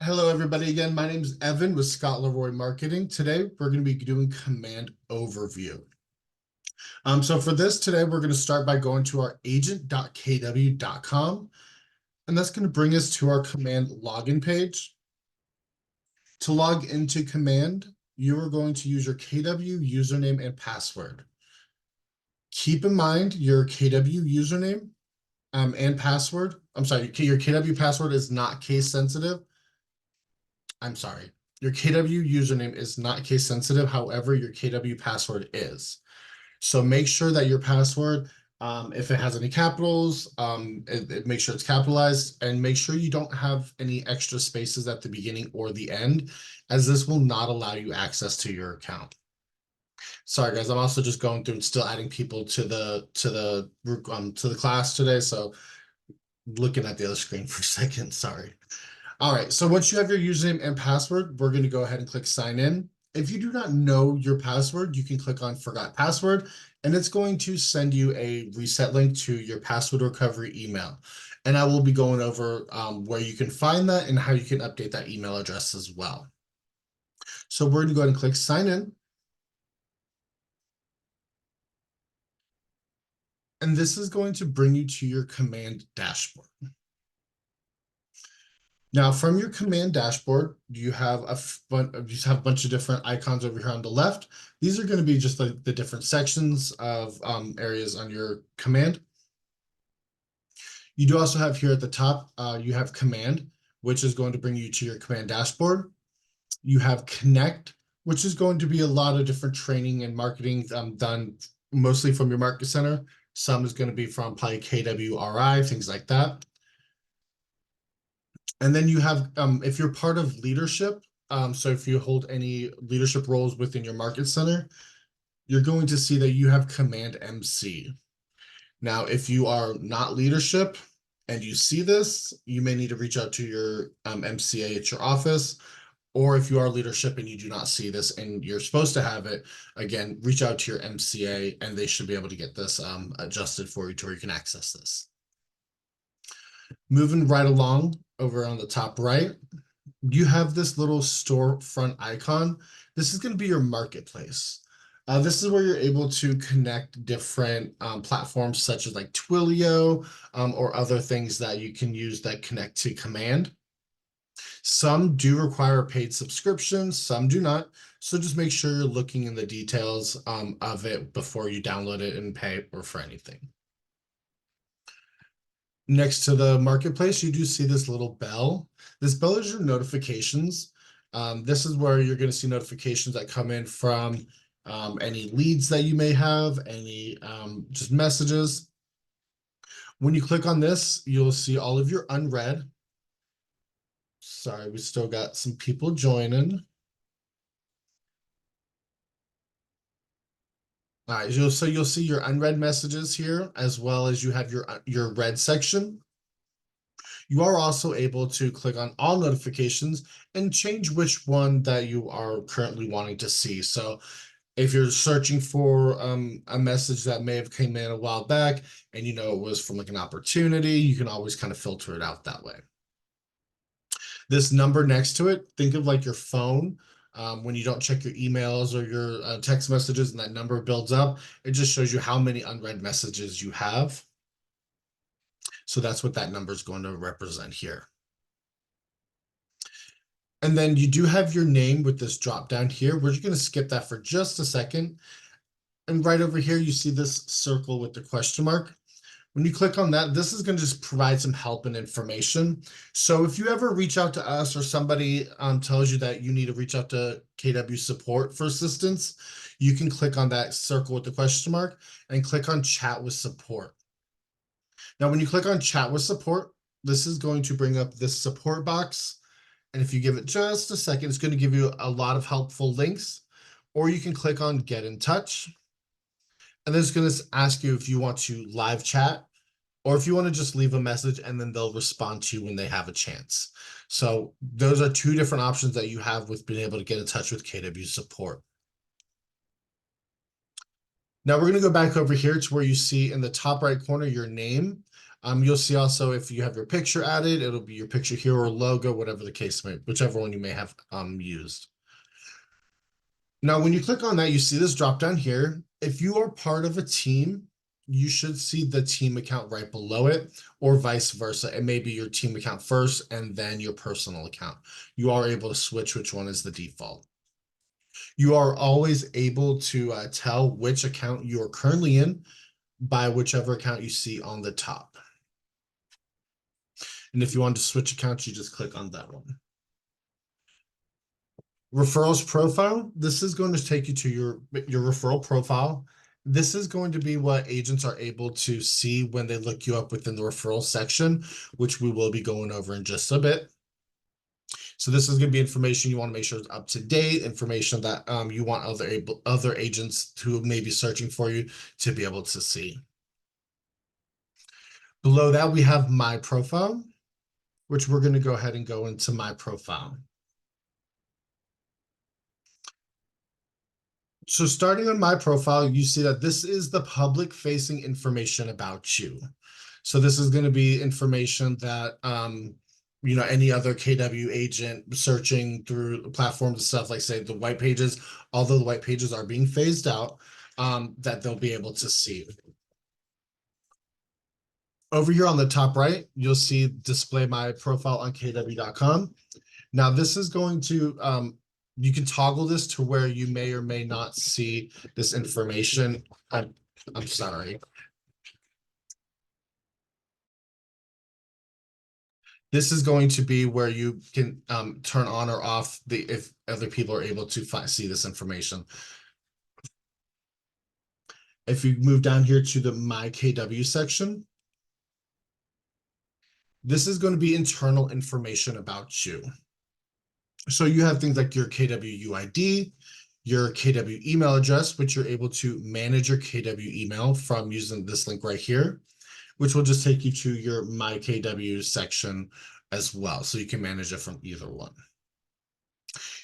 Hello, everybody. Again, my name is Evan with Scott Leroy Marketing. Today, we're going to be doing command overview. So for this today, we're going to start by going to our agent.kw.com, and that's going to bring us to our command login page. To log into command, you are going to use your KW username and password. Keep in mind your KW username and password. I'm sorry, your KW password is not case sensitive. I'm sorry, your KW username is not case sensitive. However, your KW password is. So make sure that your password, if it has any capitals, make sure it's capitalized, and make sure you don't have any extra spaces at the beginning or the end, as this will not allow you access to your account. Sorry, guys. I'm also just going through and still adding people to the class today. So looking at the other screen for a second. Sorry. All right, so once you have your username and password, we're going to go ahead and click sign in. If you do not know your password, you can click on forgot password, and it's going to send you a reset link to your password recovery email. And I will be going over where you can find that and how you can update that email address as well. So we're going to go ahead and click sign in. And this is going to bring you to your command dashboard. Now, from your command dashboard, you have a bunch of different icons over here on the left. These are going to be just like the different sections of areas on your command. You do also have here at the top, you have command, which is going to bring you to your command dashboard. You have connect, which is going to be a lot of different training and marketing done mostly from your market center. Some is going to be from probably KWRI, things like that. And then you have, if you're part of leadership, so if you hold any leadership roles within your market center, you're going to see that you have command MC. Now, if you are not leadership and you see this, you may need to reach out to your MCA at your office, or if you are leadership and you do not see this and you're supposed to have it, again, reach out to your MCA and they should be able to get this adjusted for you to where you can access this. Moving right along over on the top right, you have this little storefront icon. This is going to be your marketplace. This is where you're able to connect different platforms such as like Twilio or other things that you can use that connect to command. Some do require a paid subscription, some do not. So just make sure you're looking in the details of it before you download it and pay or for anything. Next to the marketplace, you do see this little bell. This bell is your notifications. This is where you're going to see notifications that come in from any leads that you may have, any just messages. When you click on this, you'll see all of your unread. Sorry, we still got some people joining. All right, you'll see your unread messages here, as well as you have your read section. You are also able to click on all notifications and change which one that you are currently wanting to see. So if you're searching for a message that may have came in a while back and you know it was from like an opportunity, you can always kind of filter it out that way. This number next to it, think of like your phone. When you don't check your emails or your text messages and that number builds up, it just shows you how many unread messages you have. So that's what that number is going to represent here. And then you do have your name with this drop down here. We're just going to skip that for just a second. And right over here, you see this circle with the question mark. When you click on that, this is going to just provide some help and information. So if you ever reach out to us or somebody tells you that you need to reach out to KW support for assistance, you can click on that circle with the question mark and click on chat with support. Now, when you click on chat with support, this is going to bring up this support box. And if you give it just a second, it's going to give you a lot of helpful links, or you can click on get in touch. And then it's going to ask you if you want to live chat or if you want to just leave a message and then they'll respond to you when they have a chance. So those are two different options that you have with being able to get in touch with KW support. Now we're going to go back over here to where you see in the top right corner your name. You'll see also if you have your picture added, it'll be your picture here or logo, whatever the case may, whichever one you may have used. Now, when you click on that, you see this drop down here. If you are part of a team, you should see the team account right below it, or vice versa. It may be your team account first and then your personal account. You are able to switch which one is the default. You are always able to tell which account you are currently in by whichever account you see on the top. And if you want to switch accounts, you just click on that one. Referrals profile, this is going to take you to your referral profile. This is going to be what agents are able to see when they look you up within the referral section, which we will be going over in just a bit. So this is going to be information you want to make sure is up to date, information that you want other agents who may be searching for you to be able to see. Below that, we have my profile, which we're going to go ahead and go into my profile. So starting on my profile, you see that this is the public facing information about you. So this is going to be information that, any other KW agent searching through platforms and stuff, like say the white pages, although the white pages are being phased out, that they'll be able to see. Over here on the top right, you'll see display my profile on KW.com. Now this is going to, you can toggle this to where you may or may not see this information. I'm sorry. This is going to be where you can turn on or off if other people are able to see this information. If you move down here to the My KW section, this is going to be internal information about you. So you have things like your KW UID, your KW email address, which you're able to manage your KW email from using this link right here, which will just take you to your My KW section as well. So you can manage it from either one.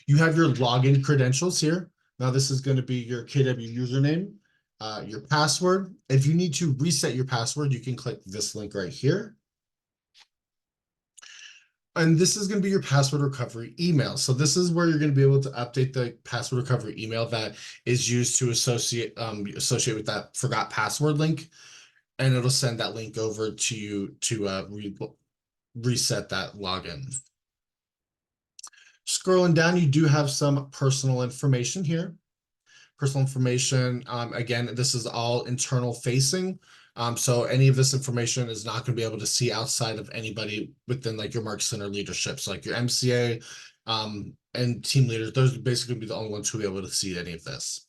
You have your login credentials here. Now this is going to be your KW username, your password. If you need to reset your password, you can click this link right here. And this is going to be your password recovery email. So this is where you're going to be able to update the password recovery email that is used to associate with that forgot password link. And it'll send that link over to you to reset that login. Scrolling down, you do have some personal information here. Personal information, again, this is all internal facing. So any of this information is not going to be able to see outside of anybody within like your Market Center leadership. So like your MCA and team leaders, those are basically going to be the only ones who will be able to see any of this.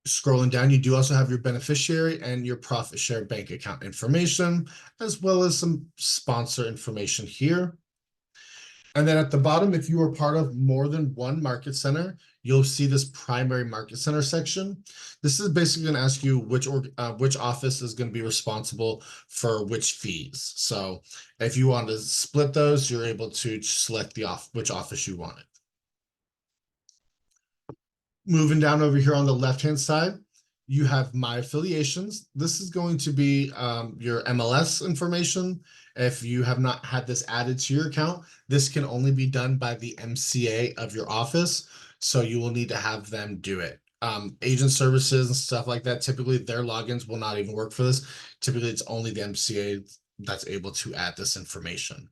Scrolling down, you do also have your beneficiary and your profit share bank account information, as well as some sponsor information here. And then at the bottom, if you are part of more than one market center, you'll see this primary market center section. This is basically going to ask you which office is going to be responsible for which fees. So if you want to split those, you're able to select which office you want it. Moving down over here on the left-hand side, you have my affiliations. This is going to be your MLS information. If you have not had this added to your account, this can only be done by the MCA of your office. So you will need to have them do it. Agent services and stuff like that, typically their logins will not even work for this. Typically it's only the MCA that's able to add this information.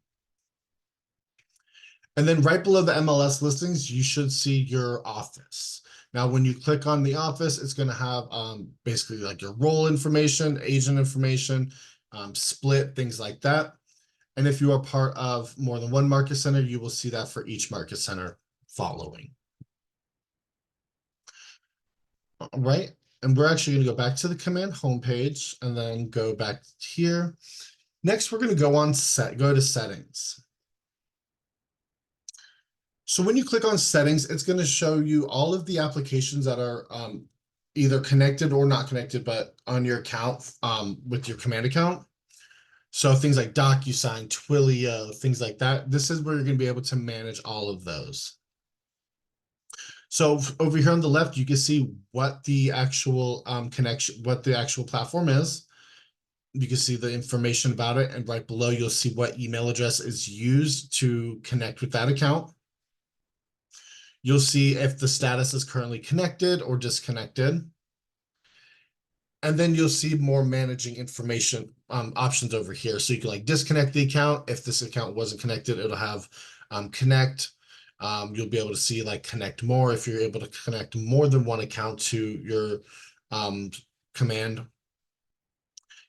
And then right below the MLS listings, you should see your office. Now, when you click on the office, it's going to have basically like your role information, agent information, split, things like that. And if you are part of more than one market center, you will see that for each market center following. All right. And we're actually going to go back to the command homepage and then go back here. Next, we're going to go to settings. So when you click on settings, it's going to show you all of the applications that are either connected or not connected, but on your account with your command account. So things like DocuSign, Twilio, things like that. This is where you're going to be able to manage all of those. So over here on the left, you can see what the actual connection, what the actual platform is. You can see the information about it, and right below you'll see what email address is used to connect with that account. You'll see if the status is currently connected or disconnected. And then you'll see more managing information options over here. So you can like disconnect the account. If this account wasn't connected, it'll have connect. You'll be able to see like connect more if you're able to connect more than one account to your command.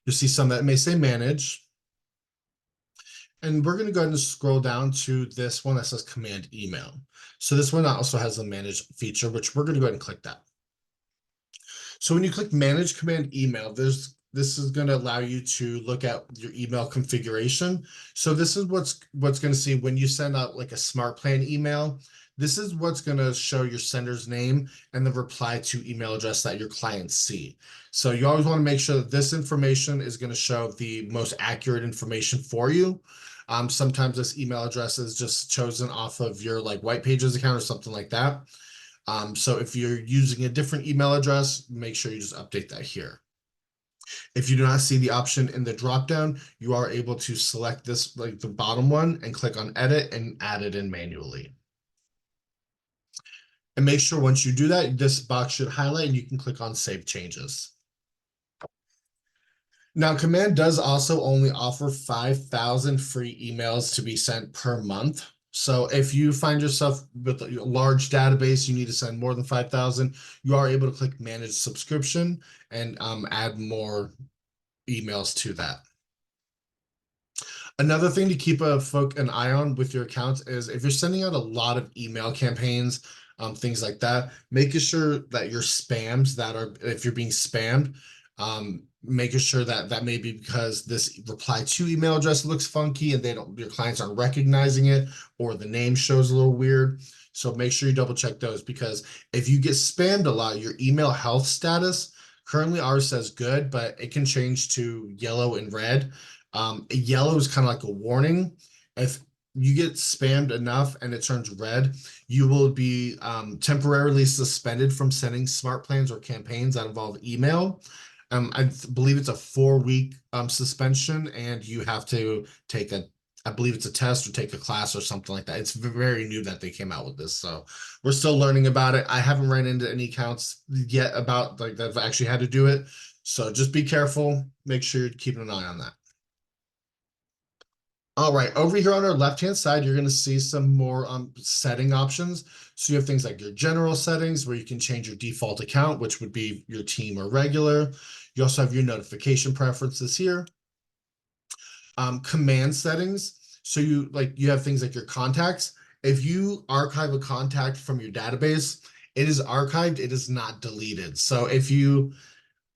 You'll see some that may say manage. And we're going to go ahead and scroll down to this one that says command email. So this one also has a manage feature, which we're going to go ahead and click that. So when you click manage command email, this is going to allow you to look at your email configuration. So this is what's going to see when you send out like a smart plan email. This is what's going to show your sender's name and the reply to email address that your clients see. So you always want to make sure that this information is going to show the most accurate information for you. Sometimes this email address is just chosen off of your like white pages account or something like that. So if you're using a different email address, make sure you just update that here. If you do not see the option in the dropdown, you are able to select this, like the bottom one, and click on edit and add it in manually. And make sure once you do that, this box should highlight and you can click on save changes. Now, Command does also only offer 5,000 free emails to be sent per month. So if you find yourself with a large database, you need to send more than 5,000, you are able to click manage subscription and add more emails to that. Another thing to keep an eye on with your accounts is if you're sending out a lot of email campaigns, things like that, making sure that your spams that are, if you're being spammed, making sure that that may be because this reply to email address looks funky and your clients aren't recognizing it, or the name shows a little weird. So make sure you double check those, because if you get spammed a lot, your email health status, currently ours says good, but it can change to yellow and red. Yellow is kind of like a warning. If you get spammed enough and it turns red, you will be temporarily suspended from sending smart plans or campaigns that involve email. I believe it's a 4-week suspension, and you have to take I believe it's a test or take a class or something like that. It's very new that they came out with this, so we're still learning about it. I haven't ran into any accounts yet about like that have actually had to do it. So just be careful. Make sure you're keeping an eye on that. All right, over here on our left-hand side, you're going to see some more setting options. So you have things like your general settings where you can change your default account, which would be your team or regular. You also have your notification preferences here. Command settings. So you have things like your contacts. If you archive a contact from your database, it is archived, it is not deleted. So if you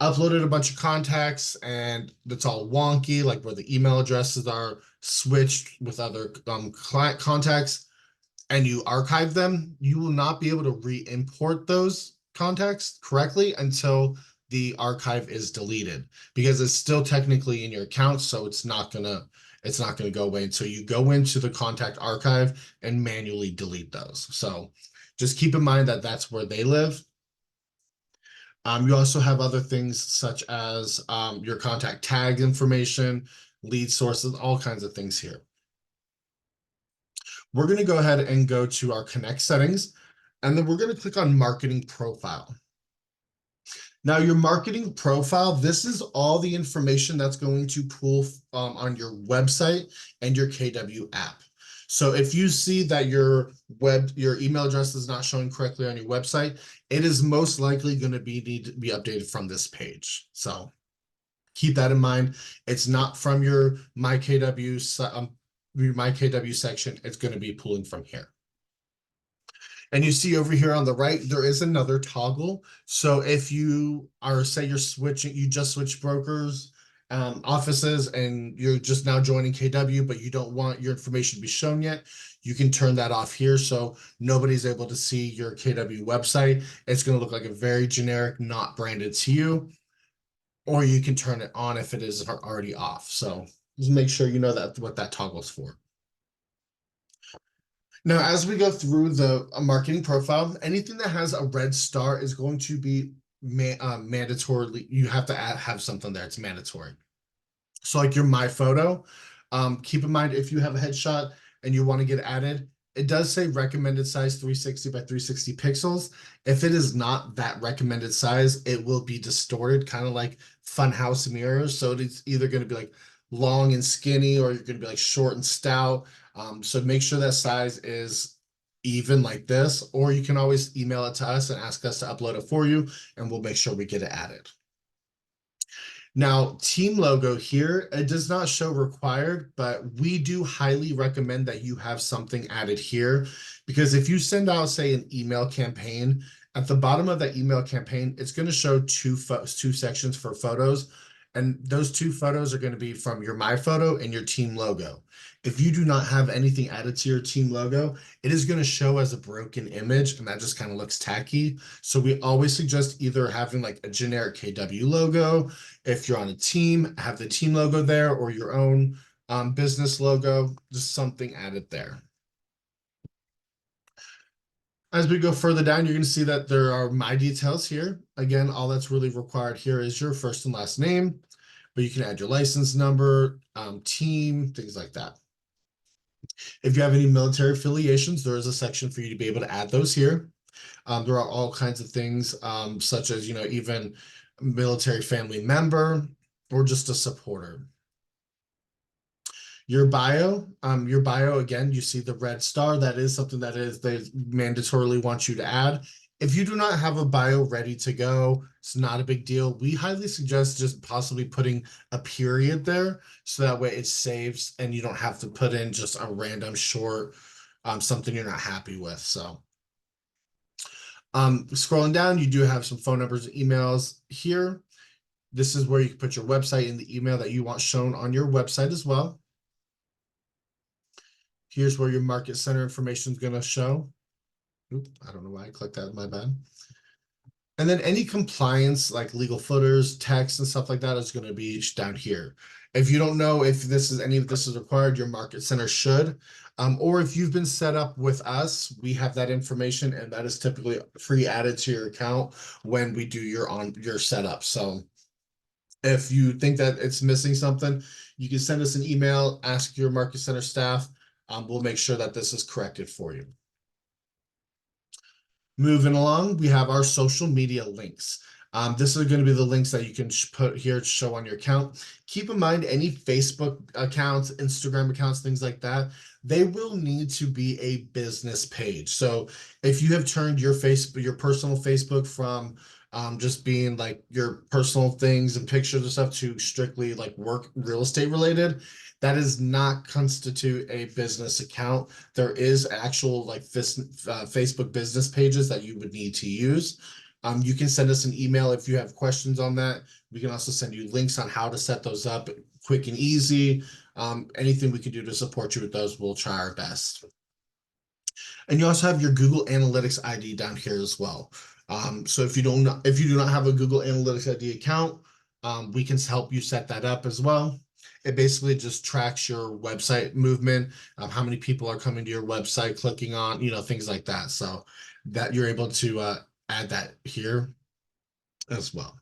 uploaded a bunch of contacts and it's all wonky, like where the email addresses are switched with other client contacts, and you archive them, you will not be able to re-import those contacts correctly until the archive is deleted, because it's still technically in your account, so it's not gonna go away until you go into the contact archive and manually delete those. So just keep in mind that that's where they live. You also have other things such as your contact tag information, lead sources, all kinds of things here. We're going to go ahead and go to our Connect settings, and then we're going to click on Marketing Profile. Now, your marketing profile, this is all the information that's going to pull on your website and your KW app. So if you see that your email address is not showing correctly on your website, it is most likely going to need to be updated from this page. So keep that in mind. It's not from your My KW section. It's going to be pulling from here. And you see over here on the right, there is another toggle. So if you are, say you just switched brokers, offices, and you're just now joining KW, but you don't want your information to be shown yet, you can turn that off here. So nobody's able to see your KW website. It's going to look like a very generic, not branded to you, or you can turn it on if it is already off. So just make sure you know that what that toggle is for. Now, as we go through the marketing profile, anything that has a red star is going to be mandatorily, you have to have something there. It's mandatory. So like your My Photo, keep in mind if you have a headshot and you want to get added, it does say recommended size 360 by 360 pixels. If it is not that recommended size, it will be distorted, kind of like funhouse mirrors. So it's either going to be like long and skinny, or you're going to be like short and stout. So make sure that size is even like this, or you can always email it to us and ask us to upload it for you, and we'll make sure we get it added. Now, team logo here, it does not show required, but we do highly recommend that you have something added here, because if you send out, say, an email campaign, at the bottom of that email campaign, it's going to show two sections for photos, and those two photos are going to be from your My Photo and your team logo. If you do not have anything added to your team logo, it is going to show as a broken image, and that just kind of looks tacky. So we always suggest either having like a generic KW logo. If you're on a team, have the team logo there, or your own business logo, just something added there. As we go further down, you're going to see that there are my details here. Again, all that's really required here is your first and last name, but you can add your license number, team, things like that. If you have any military affiliations, there is a section for you to be able to add those here. There are all kinds of things, such as, even military family member or just a supporter. Your bio, again, you see the red star. That is something that they mandatorily want you to add. If you do not have a bio ready to go, it's not a big deal. We highly suggest just possibly putting a period there, so that way it saves and you don't have to put in just a random short, something you're not happy with. So scrolling down, you do have some phone numbers and emails here. This is where you can put your website in the email that you want shown on your website as well. Here's where your market center information is going to show. Oop, I don't know why I clicked that, my bad. And then any compliance, like legal footers, text, and stuff like that, is going to be down here. If you don't know if any of this is required, your market center should. Or if you've been set up with us, we have that information, and that is typically pre-added to your account when we do your setup. So if you think that it's missing something, you can send us an email, ask your market center staff. We'll make sure that this is corrected for you. Moving along, we have our social media links. This is going to be the links that you can put here to show on your account. Keep in mind, any Facebook accounts, Instagram accounts, things like that, they will need to be a business page. So if you have turned your personal Facebook from just being like your personal things and pictures and stuff to strictly like work real estate related, that does not constitute a business account. There is actual like this Facebook business pages that you would need to use. You can send us an email if you have questions on that. We can also send you links on how to set those up quick and easy. Anything we can do to support you with those, we'll try our best. And you also have your Google Analytics ID down here as well. So if you do not have a Google Analytics ID account, we can help you set that up as well. It basically just tracks your website movement, how many people are coming to your website, clicking on, things like that. So that you're able to add that here as well.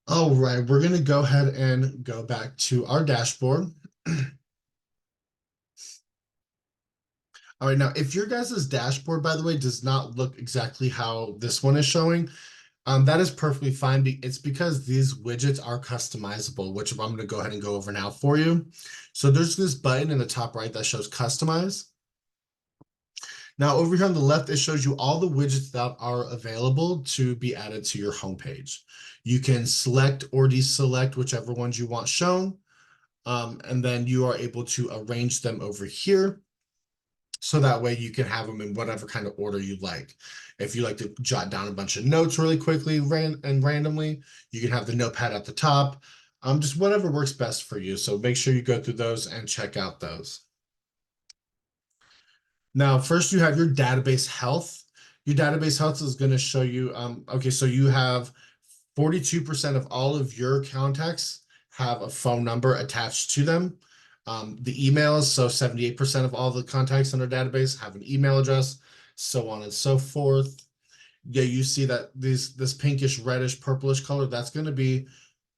All right, we're going to go ahead and go back to our dashboard. All right, now if your guys' dashboard, by the way, does not look exactly how this one is showing, that is perfectly fine. It's because these widgets are customizable, which I'm going to go ahead and go over now for you. So there's this button in the top right that shows customize. Now over here on the left, it shows you all the widgets that are available to be added to your homepage. You can select or deselect whichever ones you want shown, and then you are able to arrange them over here. So that way you can have them in whatever kind of order you like. If you like to jot down a bunch of notes really quickly and randomly, you can have the notepad at the top, just whatever works best for you. So make sure you go through those and check out those. Now, first you have your database health. Your database health is going to show you, okay, so you have 42% of all of your contacts have a phone number attached to them. The emails, so 78% of all the contacts in our database have an email address, so on and so forth. Yeah, you see that this pinkish, reddish, purplish color, that's going to be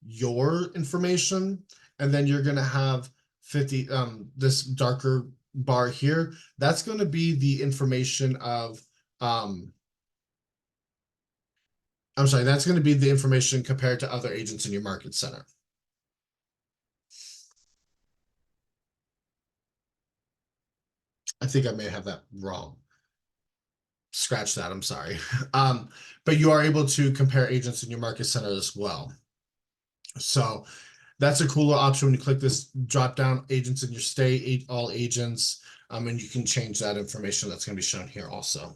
your information, and then you're going to have 50, this darker bar here, that's going to be the information of, I'm sorry, that's going to be the information compared to other agents in your market center. I think I may have that wrong. Scratch that, I'm sorry. But you are able to compare agents in your market center as well. So that's a cooler option when you click this drop down, agents in your state, all agents, and you can change that information that's going to be shown here also.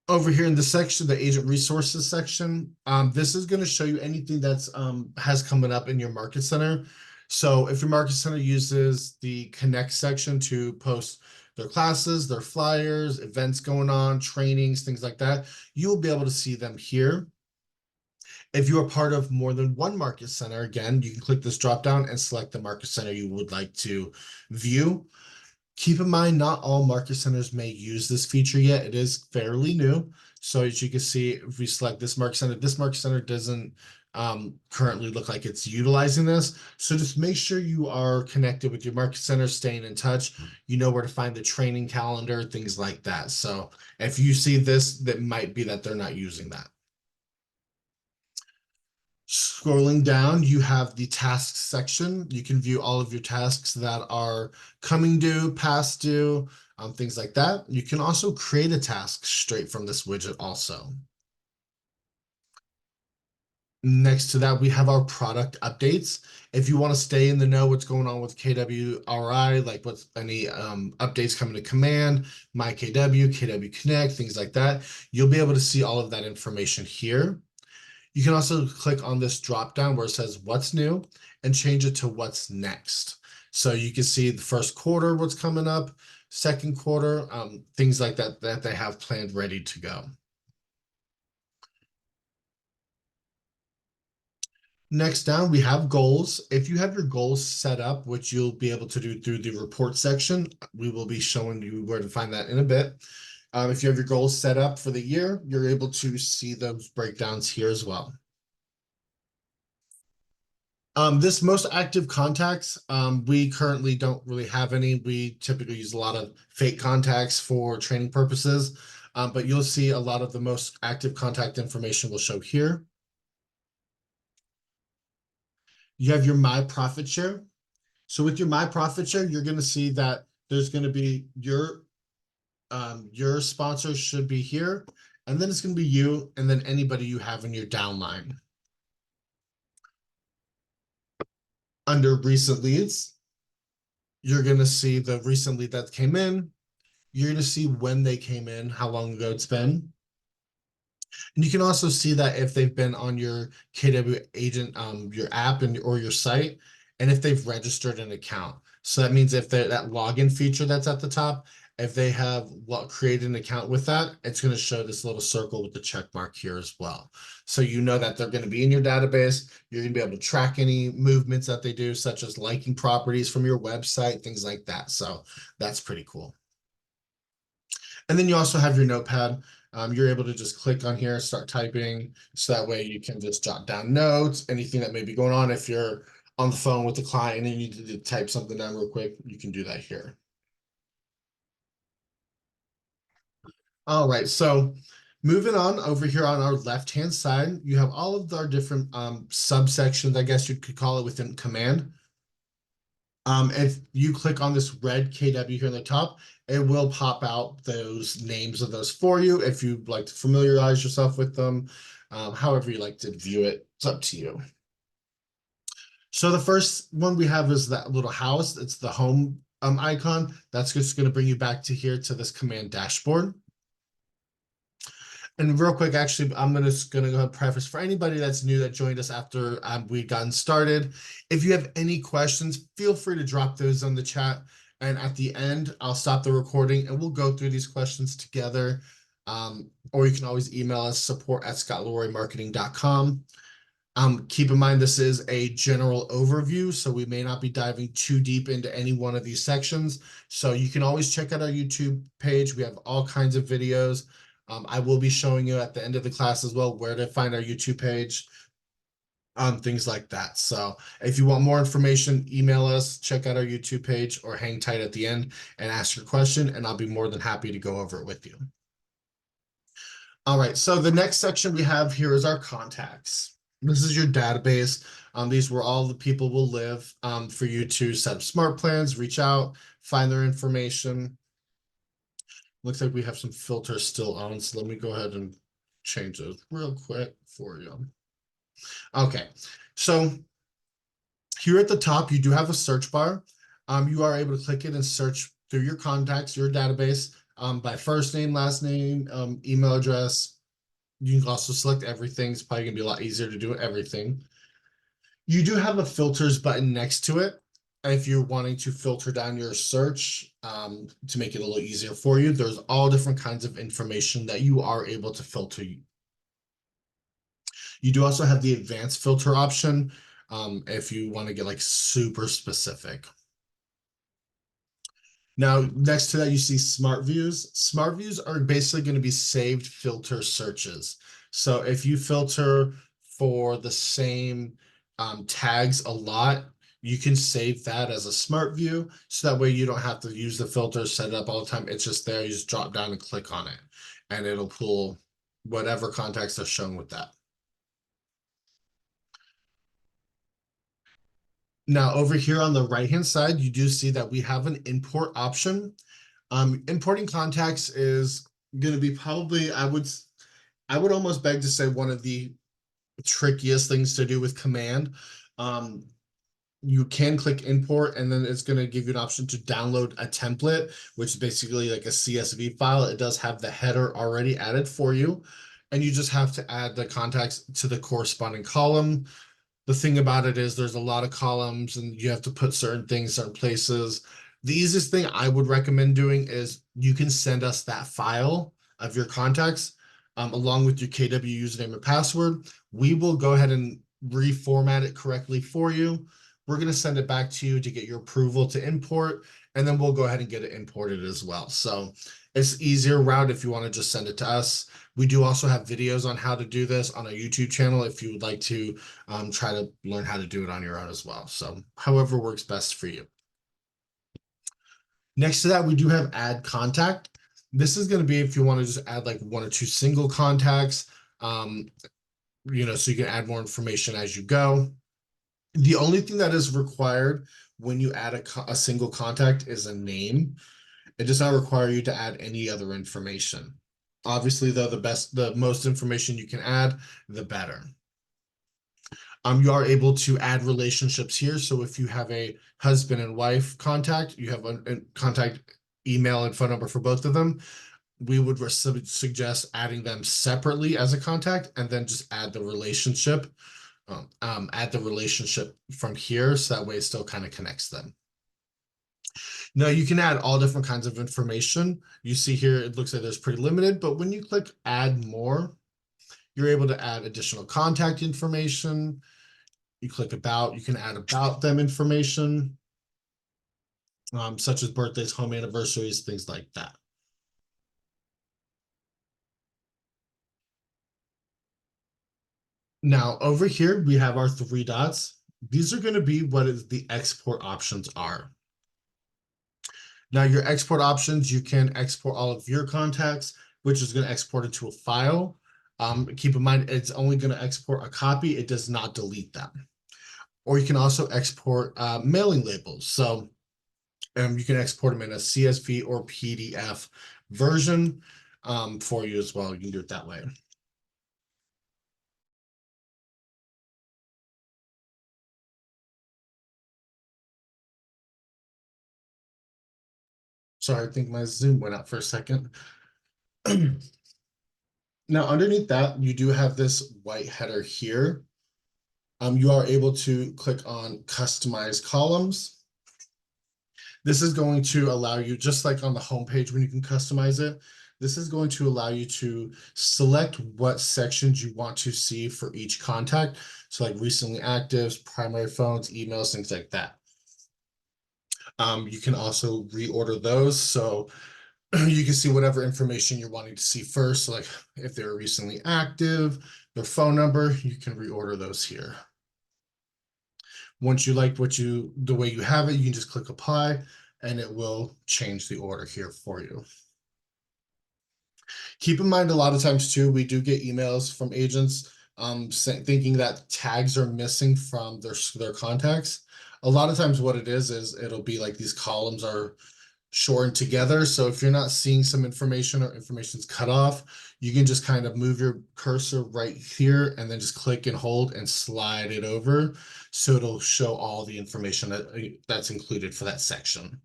Over here in the section, the agent resources section, this is going to show you anything that's has coming up in your market center. So if your market center uses the connect section to post their classes, their flyers, events going on, trainings, things like that, you'll be able to see them here. If you are part of more than one market center, again, you can click this drop down and select the market center you would like to view. Keep in mind, not all market centers may use this feature yet. It is fairly new. So as you can see, if we select this market center doesn't currently look like it's utilizing this. So just make sure you are connected with your market center, staying in touch. You know where to find the training calendar, things like that. So if you see this, that might be that they're not using that. Scrolling down, you have the tasks section. You can view all of your tasks that are coming due, past due, things like that. You can also create a task straight from this widget also. Next to that, we have our product updates. If you want to stay in the know what's going on with KWRI, like what's any updates coming to Command, My KW, KW Connect, things like that, you'll be able to see all of that information here. You can also click on this drop down where it says what's new and change it to what's next. So you can see the first quarter, what's coming up, second quarter, things like that that they have planned ready to go. Next down, we have goals. If you have your goals set up, which you'll be able to do through the report section, we will be showing you where to find that in a bit. If you have your goals set up for the year, you're able to see those breakdowns here as well. This most active contacts, we currently don't really have any. We typically use a lot of fake contacts for training purposes, but you'll see a lot of the most active contact information will show here. You have your My Profit Share. So with your My Profit Share, you're going to see that there's going to be your sponsors should be here, and then it's going to be you, and then anybody you have in your downline. Under recent leads, you're going to see the recent lead that came in. You're going to see when they came in, how long ago it's been. And you can also see that if they've been on your KW agent, your app or your site, and if they've registered an account. So that means if that login feature that's at the top, if they have created an account with that, it's going to show this little circle with the check mark here as well. So you know that they're going to be in your database. You're going to be able to track any movements that they do, such as liking properties from your website, things like that. So that's pretty cool. And then you also have your notepad. You're able to just click on here, start typing, so that way you can just jot down notes, anything that may be going on. If you're on the phone with the client and you need to type something down real quick, you can do that here. All right, so moving on over here on our left-hand side, you have all of our different subsections, I guess you could call it, within Command. If you click on this red KW here on the top, it will pop out those names of those for you if you'd like to familiarize yourself with them. However you like to view it, it's up to you. So the first one we have is that little house. It's the home icon. That's just going to bring you back to here to this command dashboard. And real quick, actually, I'm just going to go ahead and preface for anybody that's new that joined us after we've gotten started. If you have any questions, feel free to drop those on the chat. And at the end, I'll stop the recording and we'll go through these questions together. Or you can always email us support@scottleroymarketing.com. Keep in mind, this is a general overview, so we may not be diving too deep into any one of these sections. So you can always check out our YouTube page. We have all kinds of videos. I will be showing you at the end of the class as well where to find our YouTube page. things like that. So if you want more information, email us, check out our YouTube page, or hang tight at the end and ask your question, and I'll be more than happy to go over it with you. All right, so the next section we have here is our contacts. This is your database. These where all the people will live for you to set up smart plans, reach out, find their information. Looks like we have some filters still on, so let me go ahead and change those real quick for you. Okay, so here at the top, you do have a search bar. You are able to click it and search through your contacts, your database, by first name, last name, email address. You can also select everything. It's probably gonna be a lot easier to do everything. You do have a filters button next to it. If you're wanting to filter down your search to make it a little easier for you, there's all different kinds of information that you are able to filter. You do also have the advanced filter option if you want to get like super specific. Now, next to that, you see smart views. Smart views are basically going to be saved filter searches. So if you filter for the same tags a lot, you can save that as a smart view. So that way you don't have to use the filter, set it up all the time. It's just there. You just drop down and click on it, and it'll pull whatever contacts are shown with that. Now, over here on the right-hand side, you do see that we have an import option. Importing contacts is going to be probably, I would almost beg to say, one of the trickiest things to do with command. You can click import, and then it's going to give you an option to download a template, which is basically like a CSV file. It does have the header already added for you, and you just have to add the contacts to the corresponding column. The thing about it is there's a lot of columns and you have to put certain things certain places. The easiest thing I would recommend doing is you can send us that file of your contacts along with your KW username and password. We will go ahead and reformat it correctly for you. We're going to send it back to you to get your approval to import, and then we'll go ahead and get it imported as well. So it's easier route if you want to just send it to us. We do also have videos on how to do this on a YouTube channel if you would like to try to learn how to do it on your own as well. So however works best for you. Next to that, we do have add contact. This is going to be if you want to just add like one or two single contacts, so you can add more information as you go. The only thing that is required when you add a single contact is a name. It does not require you to add any other information. Obviously, though, the most information you can add, the better. You are able to add relationships here. So if you have a husband and wife contact, you have a contact email and phone number for both of them. We would suggest adding them separately as a contact, and then just add the relationship. Add the relationship from here, so that way it still kind of connects them. Now you can add all different kinds of information. You see here, it looks like there's pretty limited, but when you click add more, you're able to add additional contact information. You click about, you can add about them information, such as birthdays, home anniversaries, things like that. Now over here, we have our three dots. These are going to be what the export options are. Now your export options, you can export all of your contacts, which is going to export it to a file. Keep in mind, it's only going to export a copy. It does not delete them. Or you can also export mailing labels. So you can export them in a CSV or PDF version for you as well. You can do it that way. Sorry, I think my Zoom went out for a second. Now, underneath that, you do have this white header here. You are able to click on customize columns. This is going to allow you, just like on the homepage when you can customize it, this is going to allow you to select what sections you want to see for each contact. So like recently actives, primary phones, emails, things like that. You can also reorder those. So you can see whatever information you're wanting to see first. So like if they were recently active, their phone number, you can reorder those here. Once you like the way you have it, you can just click apply and it will change the order here for you. Keep in mind, a lot of times too, we do get emails from agents thinking that tags are missing from their contacts. A lot of times what it is it'll be like these columns are shortened together. So if you're not seeing some information or information's cut off, you can just kind of move your cursor right here and then just click and hold and slide it over. So it'll show all the information that's included for that section.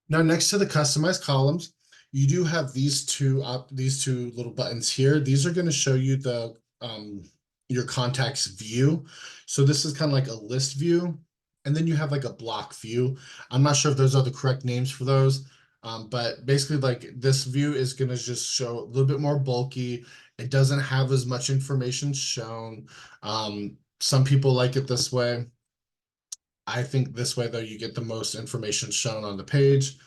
Now, next to the customized columns, you do have these two little buttons here. These are going to show you the your contacts view. So this is kind of like a list view, and then you have like a block view. I'm not sure if those are the correct names for those, but basically like this view is going to just show a little bit more bulky. It doesn't have as much information shown. Some people like it this way. I think this way though, you get the most information shown on the page.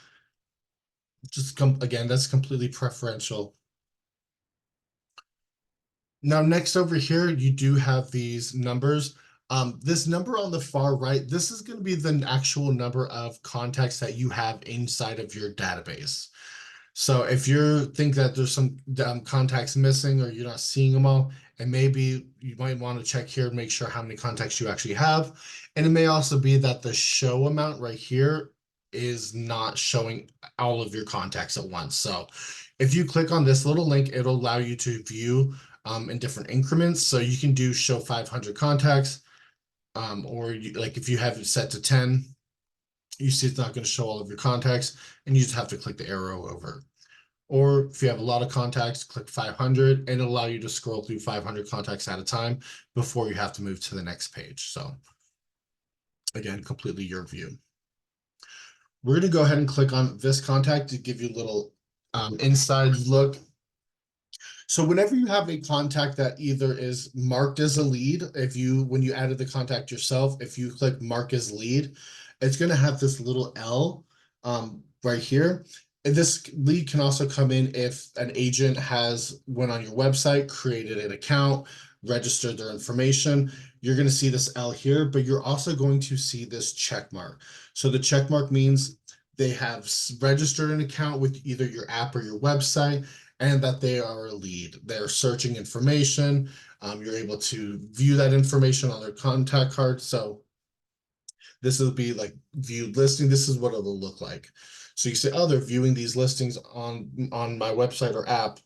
Just again, that's completely preferential. Now, next over here, you do have these numbers. This number on the far right, this is going to be the actual number of contacts that you have inside of your database. So if you think that there's some contacts missing or you're not seeing them all, and maybe you might want to check here and make sure how many contacts you actually have. And it may also be that the show amount right here is not showing all of your contacts at once. So if you click on this little link, it'll allow you to view in different increments. So you can do show 500 contacts, or like if you have it set to 10, you see it's not going to show all of your contacts, and you just have to click the arrow over. Or if you have a lot of contacts, click 500, and it'll allow you to scroll through 500 contacts at a time before you have to move to the next page. So again, completely your view. We're going to go ahead and click on this contact to give you a little inside look. So whenever you have a contact that either is marked as a lead, when you added the contact yourself, if you click mark as lead, it's going to have this little L right here. And this lead can also come in if an agent went on your website, created an account, registered their information. You're going to see this L here, but you're also going to see this check mark. So the check mark means they have registered an account with either your app or your website, and that they are a lead. They're searching information. You're able to view that information on their contact card. So this will be like viewed listing. This is what it'll look like. So you say, oh, they're viewing these listings on my website or app.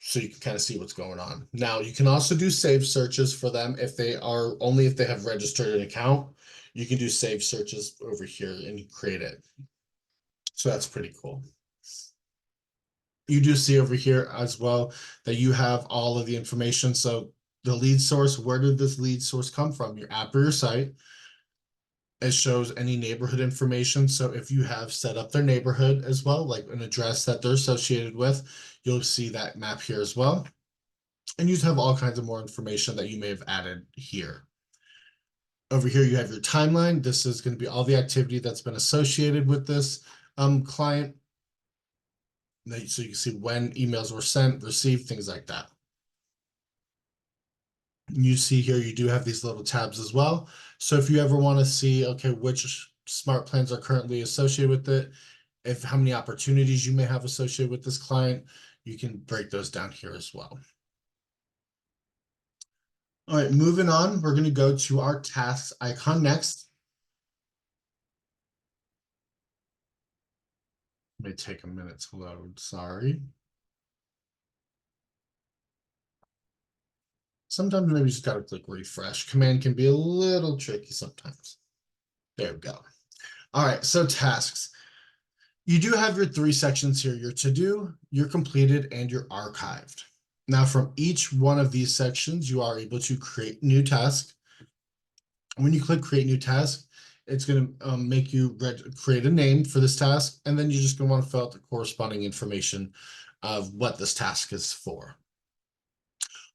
So you can kind of see what's going on. Now you can also do save searches for them if they have registered an account. You can do save searches over here and create it. So that's pretty cool. You do see over here as well that you have all of the information. So the lead source, where did this lead source come from? Your app or your site. It shows any neighborhood information. So if you have set up their neighborhood as well, like an address that they're associated with, you'll see that map here as well. And you have all kinds of more information that you may have added here. Over here, you have your timeline. This is going to be all the activity that's been associated with this client. So you can see when emails were sent, received, things like that. You see here, you do have these little tabs as well. So if you ever want to see, okay, which smart plans are currently associated with it, how many opportunities you may have associated with this client, you can break those down here as well. All right, moving on, we're going to go to our tasks icon next. It may take a minute to load, sorry. Sometimes maybe you just gotta click refresh. Command can be a little tricky sometimes. There we go. All right, so tasks. You do have your 3 sections here, your to-do, your completed, and your archived. Now from each one of these sections, you are able to create new task. When you click create new task, it's going to make you create a name for this task, and then you're just going to want to fill out the corresponding information of what this task is for.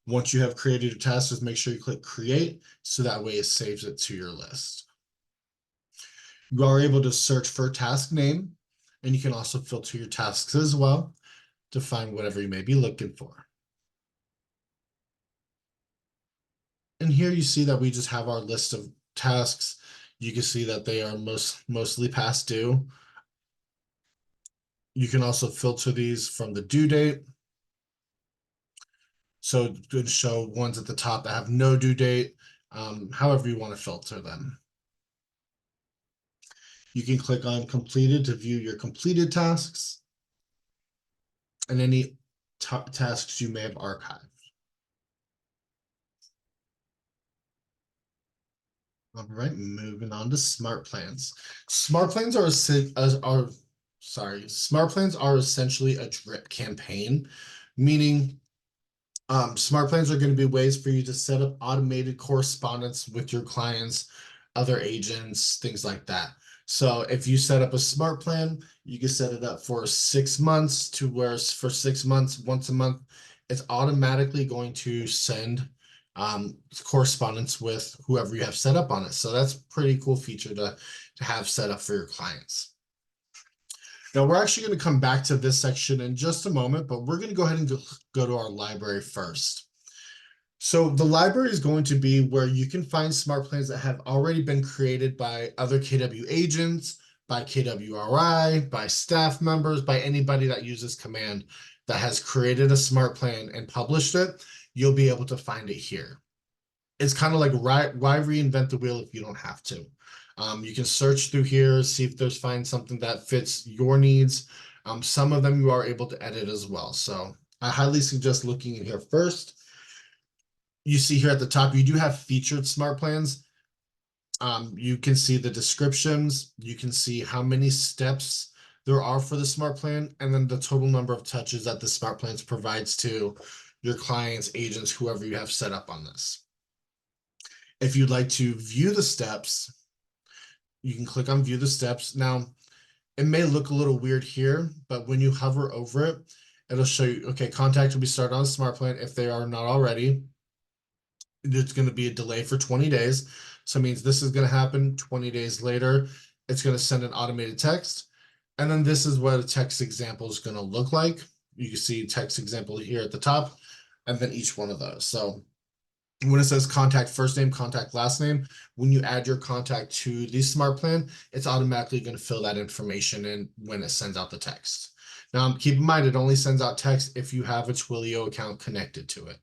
Once you have created a task, just make sure you click create, so that way it saves it to your list. You are able to search for a task name, and you can also filter your tasks as well to find whatever you may be looking for. And here you see that we just have our list of tasks. You can see that they are mostly past due. You can also filter these from the due date. So it's going to show ones at the top that have no due date, however you want to filter them. You can click on completed to view your completed tasks and any tasks you may have archived. All right, moving on to smart plans. Smart plans are smart plans are essentially a drip campaign, meaning smart plans are going to be ways for you to set up automated correspondence with your clients, other agents, things like that. So if you set up a smart plan, you can set it up for 6 months to where for 6 months, once a month, it's automatically going to send correspondence with whoever you have set up on it. So that's a pretty cool feature to have set up for your clients. Now we're actually going to come back to this section in just a moment, but we're going to go ahead and go to our library first. So the library is going to be where you can find smart plans that have already been created by other KW agents, by KWRI, by staff members, by anybody that uses command that has created a smart plan and published it. You'll be able to find it here. It's kind of like why reinvent the wheel if you don't have to. You can search through here, see if there's find something that fits your needs. Some of them you are able to edit as well. So I highly suggest looking in here first. You see here at the top, you do have featured smart plans. You can see the descriptions. You can see how many steps there are for the smart plan, and then the total number of touches that the smart plans provides to your clients, agents, whoever you have set up on this. If you'd like to view the steps, you can click on view the steps. Now, it may look a little weird here, but when you hover over it, it'll show you, okay, contact will be started on a smart plan if they are not already. It's going to be a delay for 20 days. So it means this is going to happen 20 days later. It's going to send an automated text. And then this is what a text example is going to look like. You can see text example here at the top, and then each one of those. So when it says contact first name, contact last name, when you add your contact to the smart plan, it's automatically going to fill that information in when it sends out the text. Now, keep in mind, it only sends out text if you have a Twilio account connected to it.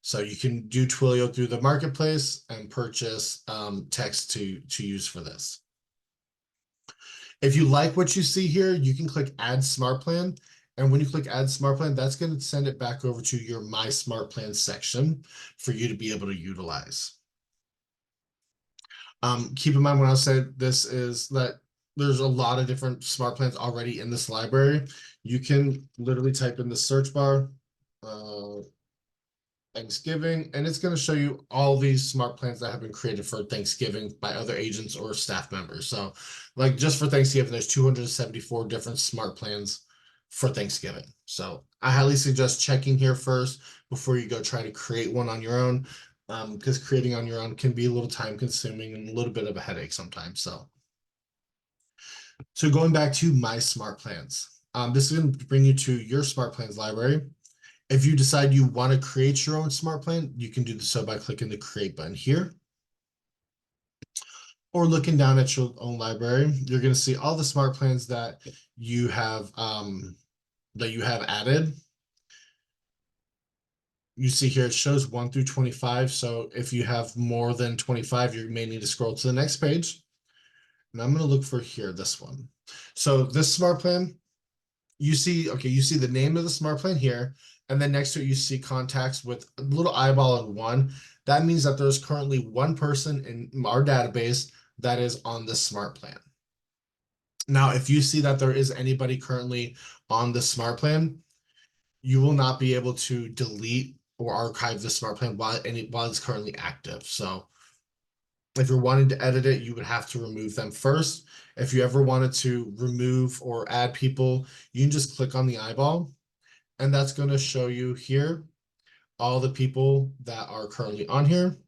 So you can do Twilio through the marketplace and purchase text to use for this. If you like what you see here, you can click Add Smart Plan. And when you click Add Smart Plan, that's going to send it back over to your My Smart Plan section for you to be able to utilize. Keep in mind when I said this is that there's a lot of different smart plans already in this library. You can literally type in the search bar, Thanksgiving, and it's going to show you all these smart plans that have been created for Thanksgiving by other agents or staff members. So like just for Thanksgiving, there's 274 different smart plans for Thanksgiving. So I highly suggest checking here first before you go try to create one on your own, because creating on your own can be a little time consuming and a little bit of a headache sometimes. So going back to My Smart Plans, this is going to bring you to your smart plans library. If you decide you want to create your own smart plan, you can do so by clicking the create button here. Or looking down at your own library, you're going to see all the smart plans that you have added. You see here it shows 1 through 25. So if you have more than 25, you may need to scroll to the next page. And I'm going to look for here, this one. So this smart plan, you see the name of the smart plan here. And then next to it, you see contacts with a little eyeball and 1. That means that there's currently 1 person in our database that is on this smart plan. Now, if you see that there is anybody currently on the smart plan, you will not be able to delete or archive the smart plan while it's currently active. So if you're wanting to edit it, you would have to remove them first. If you ever wanted to remove or add people, you can just click on the eyeball. And that's going to show you here all the people that are currently on here.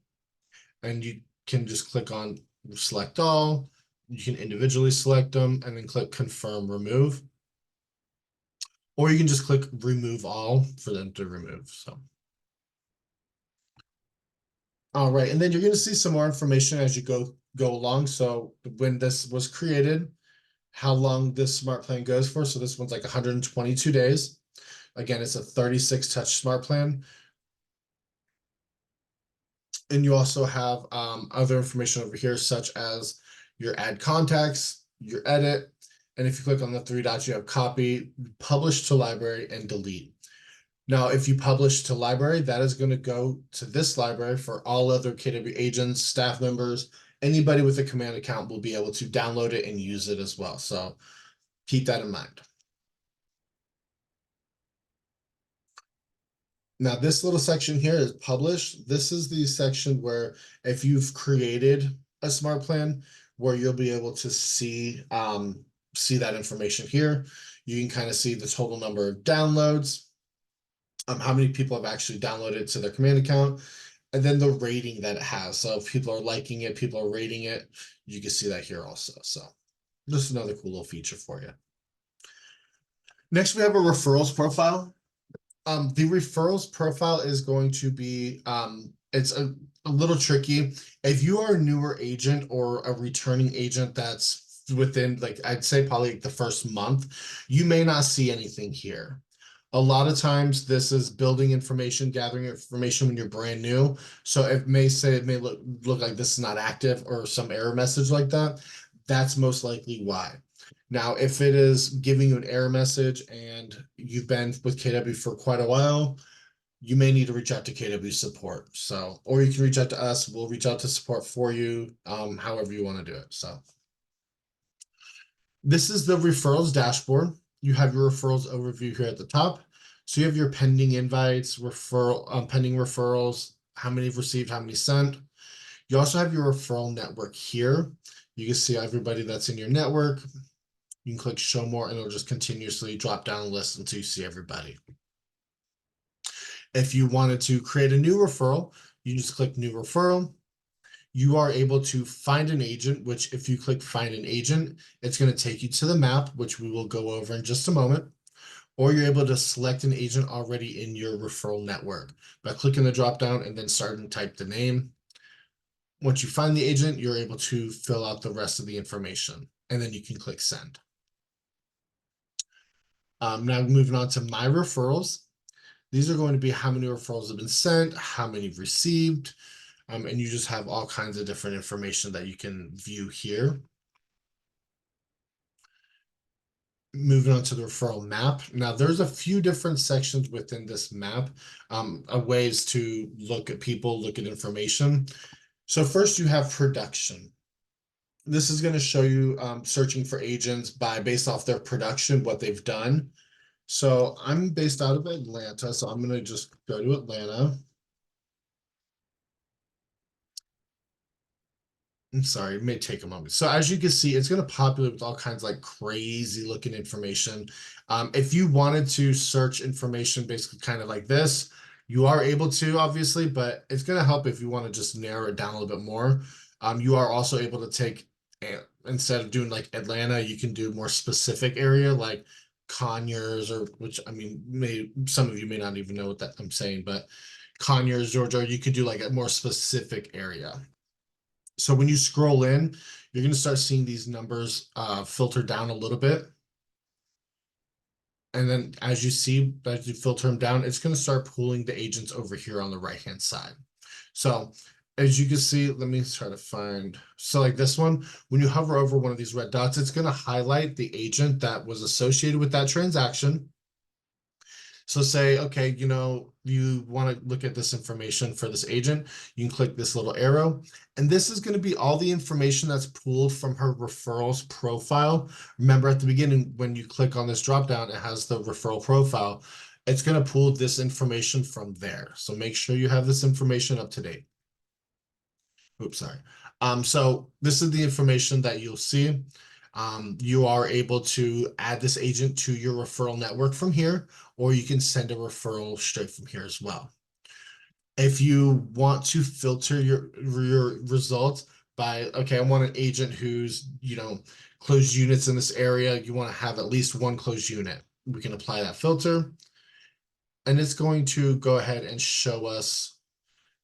And you can just click on select all. You can individually select them and then click confirm remove. Or you can just click remove all for them to remove. So All right, and then you're going to see some more information as you go along. So when this was created, how long this smart plan goes for. So this one's like 122 days. Again, it's a 36 touch smart plan. And you also have other information over here, such as your add contacts, your edit, and if you click on the three dots, you have copy, publish to library, and delete. Now, if you publish to library, that is going to go to this library for all other KW agents, staff members, anybody with a command account will be able to download it and use it as well. So keep that in mind. Now, this little section here is publish. This is the section where if you've created a smart plan, where you'll be able to see that information here. You can kind of see the total number of downloads, how many people have actually downloaded to their command account, and then the rating that it has. So if people are liking it, people are rating it, you can see that here also. So just another cool little feature for you. Next, we have a referrals profile. The referrals profile is going to be, it's a little tricky. If you are a newer agent or a returning agent that's within, like, I'd say probably like the first month, you may not see anything here. A lot of times this is building information, gathering information when you're brand new. So it may say, it may look like this is not active or some error message like that. That's most likely why. Now, if it is giving you an error message and you've been with KW for quite a while, you may need to reach out to KW support. So, or you can reach out to us. We'll reach out to support for you, however you want to do it. So this is the referrals dashboard. You have your referrals overview here at the top. So you have your pending invites, pending referrals, how many you've received, how many sent. You also have your referral network here. You can see everybody that's in your network. You can click show more and it'll just continuously drop down a list until you see everybody. If you wanted to create a new referral, you just click new referral. You are able to find an agent, which if you click find an agent, it's going to take you to the map, which we will go over in just a moment. Or you're able to select an agent already in your referral network by clicking the drop down and then starting to type the name. Once you find the agent, you're able to fill out the rest of the information and then you can click send. Now moving on to my referrals. These are going to be how many referrals have been sent, how many received, and you just have all kinds of different information that you can view here. Moving on to the referral map. Now there's a few different sections within this map, ways to look at people, look at information. So first you have production. This is going to show you searching for agents based off their production, what they've done. So I'm based out of Atlanta, so I'm going to just go to Atlanta. I'm sorry, it may take a moment. So as you can see, it's going to populate with all kinds of like crazy looking information. If you wanted to search information basically kind of like this, you are able to, obviously, but it's going to help if you want to just narrow it down a little bit more. You are also able to take, instead of doing like Atlanta, you can do more specific area like Conyers, or which I mean, some of you may not even know what that I'm saying, but Conyers, Georgia, you could do like a more specific area. So when you scroll in, you're going to start seeing these numbers filter down a little bit. And then as you see, as you filter them down, it's going to start pulling the agents over here on the right-hand side. So as you can see, let me try to find, so like this one, when you hover over one of these red dots, it's going to highlight the agent that was associated with that transaction. So say, okay, you know, you want to look at this information for this agent, you can click this little arrow, and this is going to be all the information that's pulled from her referrals profile. Remember at the beginning, when you click on this drop down, it has the referral profile. It's going to pull this information from there. So make sure you have this information up to date. Oops, sorry. So this is the information that you'll see. You are able to add this agent to your referral network from here, or you can send a referral straight from here as well. If you want to filter your results by, okay, I want an agent who's, you know, closed units in this area, you want to have at least one closed unit. We can apply that filter, and it's going to go ahead and show us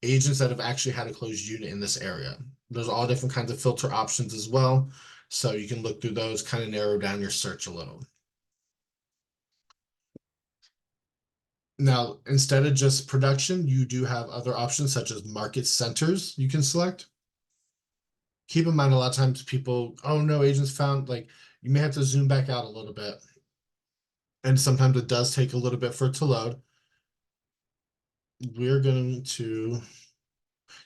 agents that have actually had a closed unit in this area. There's all different kinds of filter options as well. So you can look through those, kind of narrow down your search a little. Now, instead of just production, you do have other options such as market centers you can select. Keep in mind, a lot of times people, oh no, agents found, like, you may have to zoom back out a little bit. And sometimes it does take a little bit for it to load. We're going to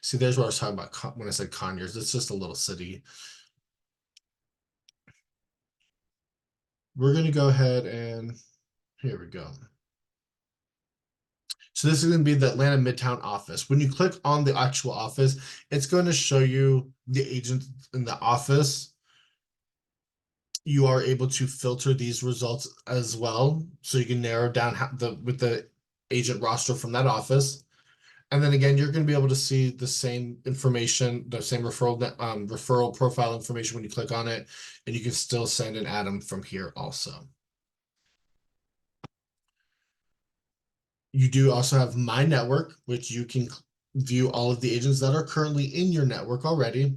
see, there's what I was talking about when I said Conyers. It's just a little city. We're going to go ahead and here we go. So this is going to be the Atlanta Midtown office. When you click on the actual office, it's going to show you the agent in the office. You are able to filter these results as well. So you can narrow down with the agent roster from that office. And then again, you're going to be able to see the same information, the same referral profile information when you click on it, and you can still send and add them from here also. You do also have My Network, which you can view all of the agents that are currently in your network already.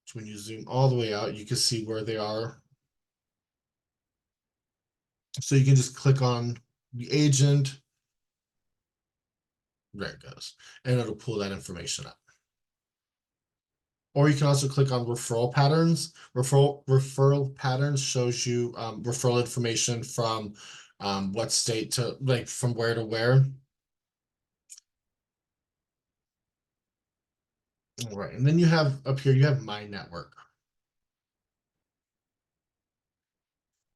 So when you zoom all the way out, you can see where they are. So you can just click on the agent. There it goes. And it'll pull that information up. Or you can also click on referral patterns. Referral patterns shows you referral information from what state to, like, from where to where. All right, and then you have up here, you have My Network.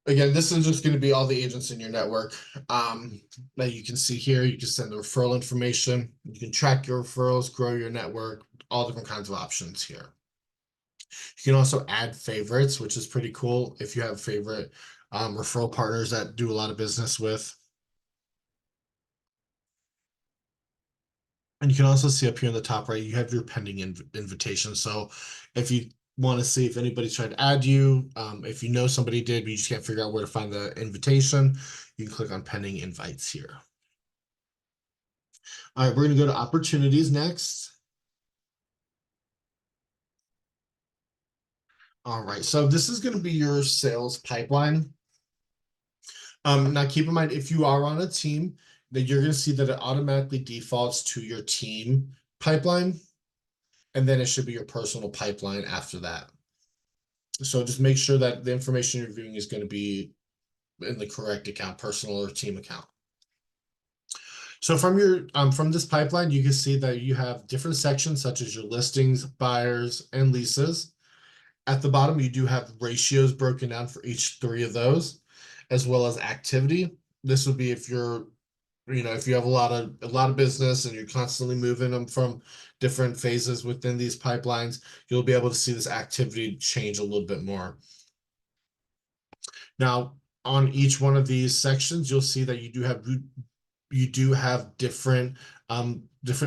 Again, this is just going to be all the agents in your network. That you can see here, you can send the referral information. You can track your referrals, grow your network, all different kinds of options here. You can also add favorites, which is pretty cool if you have favorite referral partners that do a lot of business with. And you can also see up here in the top right, you have your pending invitation. So if you want to see if anybody's tried to add you, if you know somebody did, but you just can't figure out where to find the invitation, you can click on pending invites here. All right, we're going to go to opportunities next. All right, so this is going to be your sales pipeline. Now keep in mind, if you are on a team, then you're going to see that it automatically defaults to your team pipeline, and then it should be your personal pipeline after that. So just make sure that the information you're viewing is going to be in the correct account, personal or team account. So from this pipeline, you can see that you have different sections such as your listings, buyers, and leases. At the bottom, you do have ratios broken down for each three of those, as well as activity. This would be if if you have a lot of business and you're constantly moving them from different phases within these pipelines, you'll be able to see this activity change a little bit more. Now, on each one of these sections, you'll see that you do have different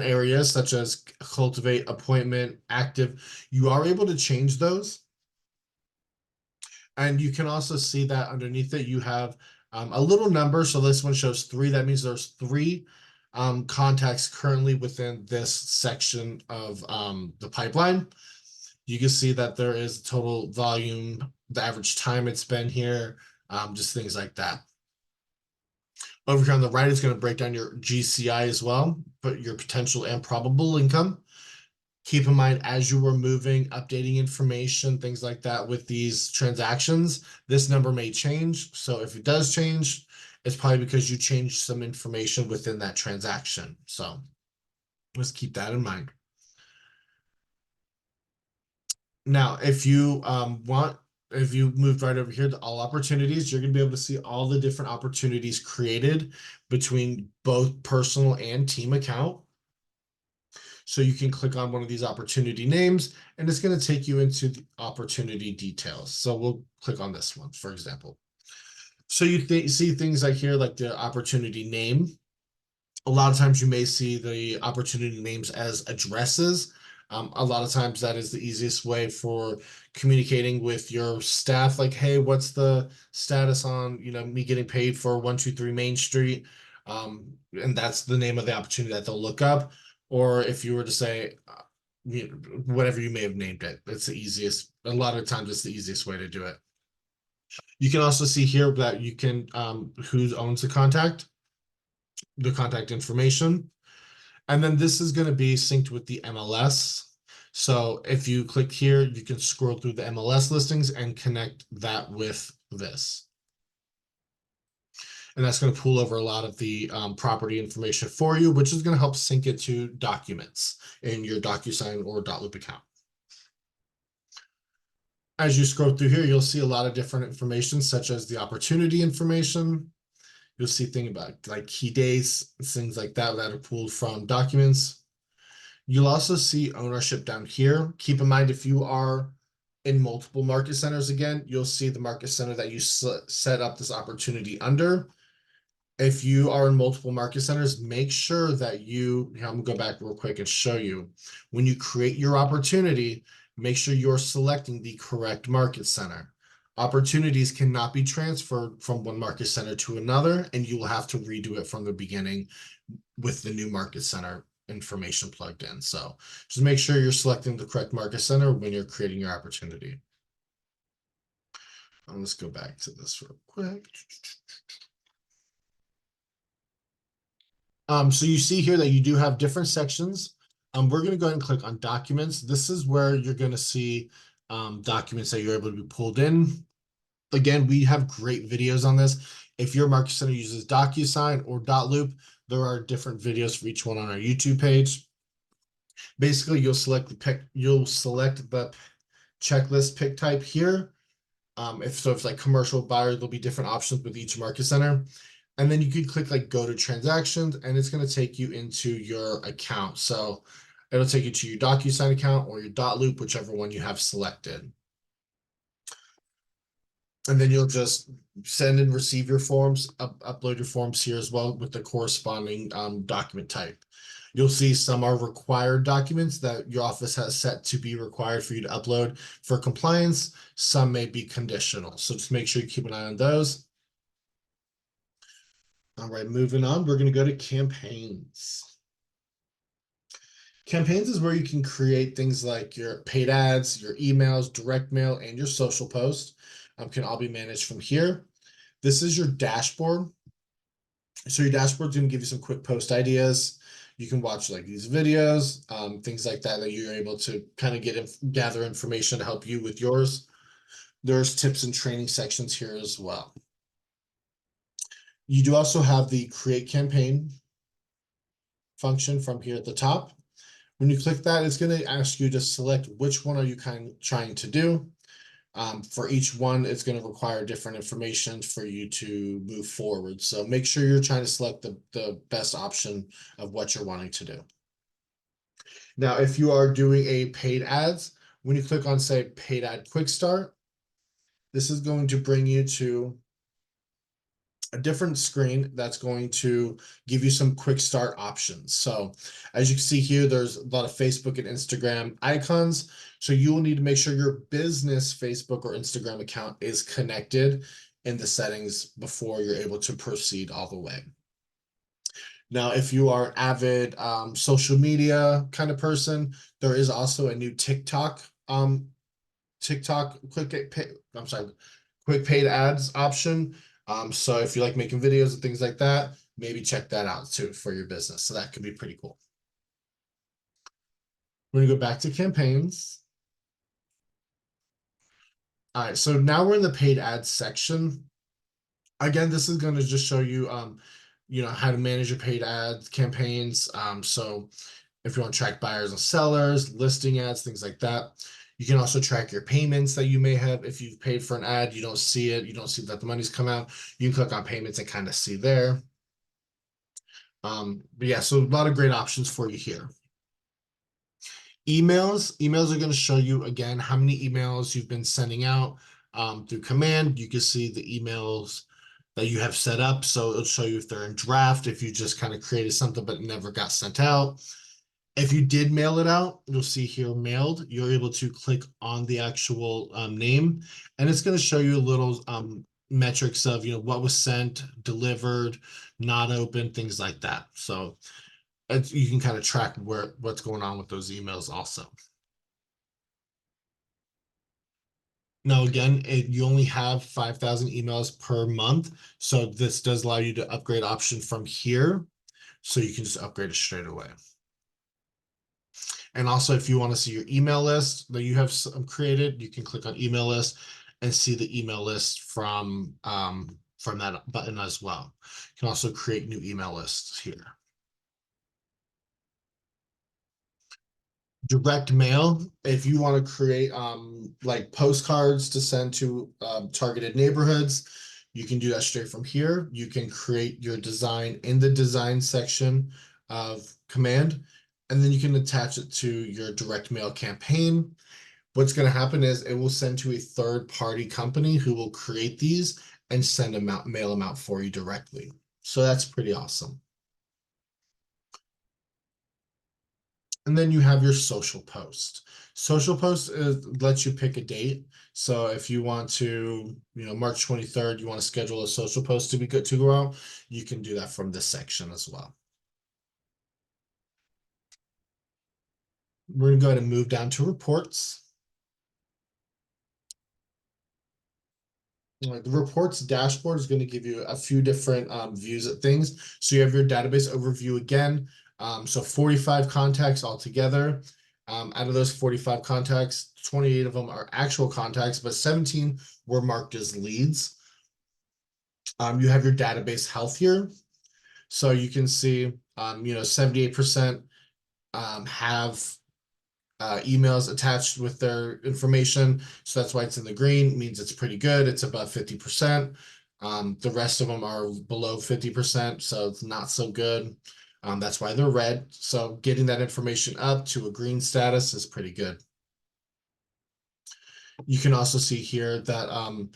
areas such as cultivate, appointment, active. You are able to change those. And you can also see that underneath it, you have a little number. So this one shows 3. That means there's 3 contacts currently within this section of the pipeline. You can see that there is total volume, the average time it's been here, just things like that. Over here on the right is going to break down your GCI as well, but your potential and probable income. Keep in mind, as you were moving, updating information, things like that with these transactions, this number may change. So if it does change, it's probably because you changed some information within that transaction. So let's keep that in mind. Now, if you if you moved right over here to all opportunities, you're going to be able to see all the different opportunities created between both personal and team account. So you can click on one of these opportunity names and it's going to take you into the opportunity details. So we'll click on this one, for example. So you see things like here, like the opportunity name. A lot of times you may see the opportunity names as addresses. A lot of times that is the easiest way for communicating with your staff. Like, hey, what's the status on, me getting paid for 123 Main Street? And that's the name of the opportunity that they'll look up. or if you were to say whatever you may have named it. It's the easiest. A lot of times, it's the easiest way to do it. You can also see here that you can who owns the contact information, and then this is going to be synced with the MLS. So if you click here, you can scroll through the MLS listings and connect that with this. And that's going to pull over a lot of the property information for you, which is going to help sync it to documents in your DocuSign or .loop account. As you scroll through here, you'll see a lot of different information, such as the opportunity information. You'll see things about like key dates, things like that that are pulled from documents. You'll also see ownership down here. Keep in mind, if you are in multiple market centers again, you'll see the market center that you set up this opportunity under. If you are in multiple market centers, make sure that I'm gonna go back real quick and show you. When you create your opportunity, make sure you're selecting the correct market center. Opportunities cannot be transferred from one market center to another, and you will have to redo it from the beginning with the new market center information plugged in. So just make sure you're selecting the correct market center when you're creating your opportunity. Let's go back to this real quick. So you see here that you do have different sections. We're going to go ahead and click on documents. This is where you're going to see documents that you're able to be pulled in. Again, we have great videos on this. If your market center uses DocuSign or .loop, there are different videos for each one on our YouTube page. Basically, you'll select the checklist pick type here. If it's like commercial buyer, there'll be different options with each market center. And then you could click like go to transactions, and it's going to take you into your account. So it'll take you to your DocuSign account or your .loop, whichever one you have selected. And then you'll just send and receive your forms, upload your forms here as well with the corresponding document type. You'll see some are required documents that your office has set to be required for you to upload for compliance. Some may be conditional. So just make sure you keep an eye on those. All right, moving on, we're going to go to campaigns. Campaigns is where you can create things like your paid ads, your emails, direct mail, and your social posts can all be managed from here. This is your dashboard. So your dashboard is going to give you some quick post ideas. You can watch like these videos, things like that you're able to kind of gather information to help you with yours. There's tips and training sections here as well. You do also have the create campaign function from here at the top. When you click that, it's going to ask you to select which one are you trying to do. For each one, it's going to require different information for you to move forward. So make sure you're trying to select the best option of what you're wanting to do. Now, if you are doing a paid ads, when you click on, say, paid ad quick start, this is going to bring you to a different screen that's going to give you some quick start options. So as you can see here, there's a lot of Facebook and Instagram icons. So you will need to make sure your business Facebook or Instagram account is connected in the settings before you're able to proceed all the way. Now, if you are an avid social media kind of person, there is also a new TikTok quick paid ads option. So if you like making videos and things like that, maybe check that out too for your business. So that could be pretty cool. We're gonna go back to campaigns. All right, so now we're in the paid ads section. Again, this is going to just show you, how to manage your paid ads campaigns. So if you want to track buyers and sellers, listing ads, things like that. You can also track your payments that you may have. If you've paid for an ad, you don't see it, you don't see that the money's come out, you can click on payments and kind of see there. But yeah, so a lot of great options for you here. Emails are going to show you again how many emails you've been sending out through command. You can see the emails that you have set up. So it'll show you if they're in draft, if you just kind of created something but never got sent out. If you did mail it out, you'll see here mailed. You're able to click on the actual name, and it's going to show you a little metrics of what was sent, delivered, not open, things like that. So you can kind of track what's going on with those emails also. Now, again, you only have 5,000 emails per month. So this does allow you to upgrade option from here. So you can just upgrade it straight away. And also, if you want to see your email list that you have created, you can click on email list and see the email list from that button as well. You can also create new email lists here. Direct mail, if you want to create like postcards to send to targeted neighborhoods, you can do that straight from here. You can create your design in the design section of command, and then you can attach it to your direct mail campaign. What's going to happen is it will send to a third party company who will create these and send them out, mail them out for you directly. So that's pretty awesome. And then you have your social post. Social post lets you pick a date. So if you want to, March 23rd, you want to schedule a social post to be good to go out, you can do that from this section as well. We're going to go ahead and move down to reports. The reports dashboard is going to give you a few different views at things. So you have your database overview again. So 45 contacts altogether. Out of those 45 contacts, 28 of them are actual contacts, but 17 were marked as leads. You have your database health here. So you can see, 78% have emails attached with their information. So that's why it's in the green. It means it's pretty good. It's above 50%. The rest of them are below 50%, so it's not so good. That's why they're red. So getting that information up to a green status is pretty good. You can also see here that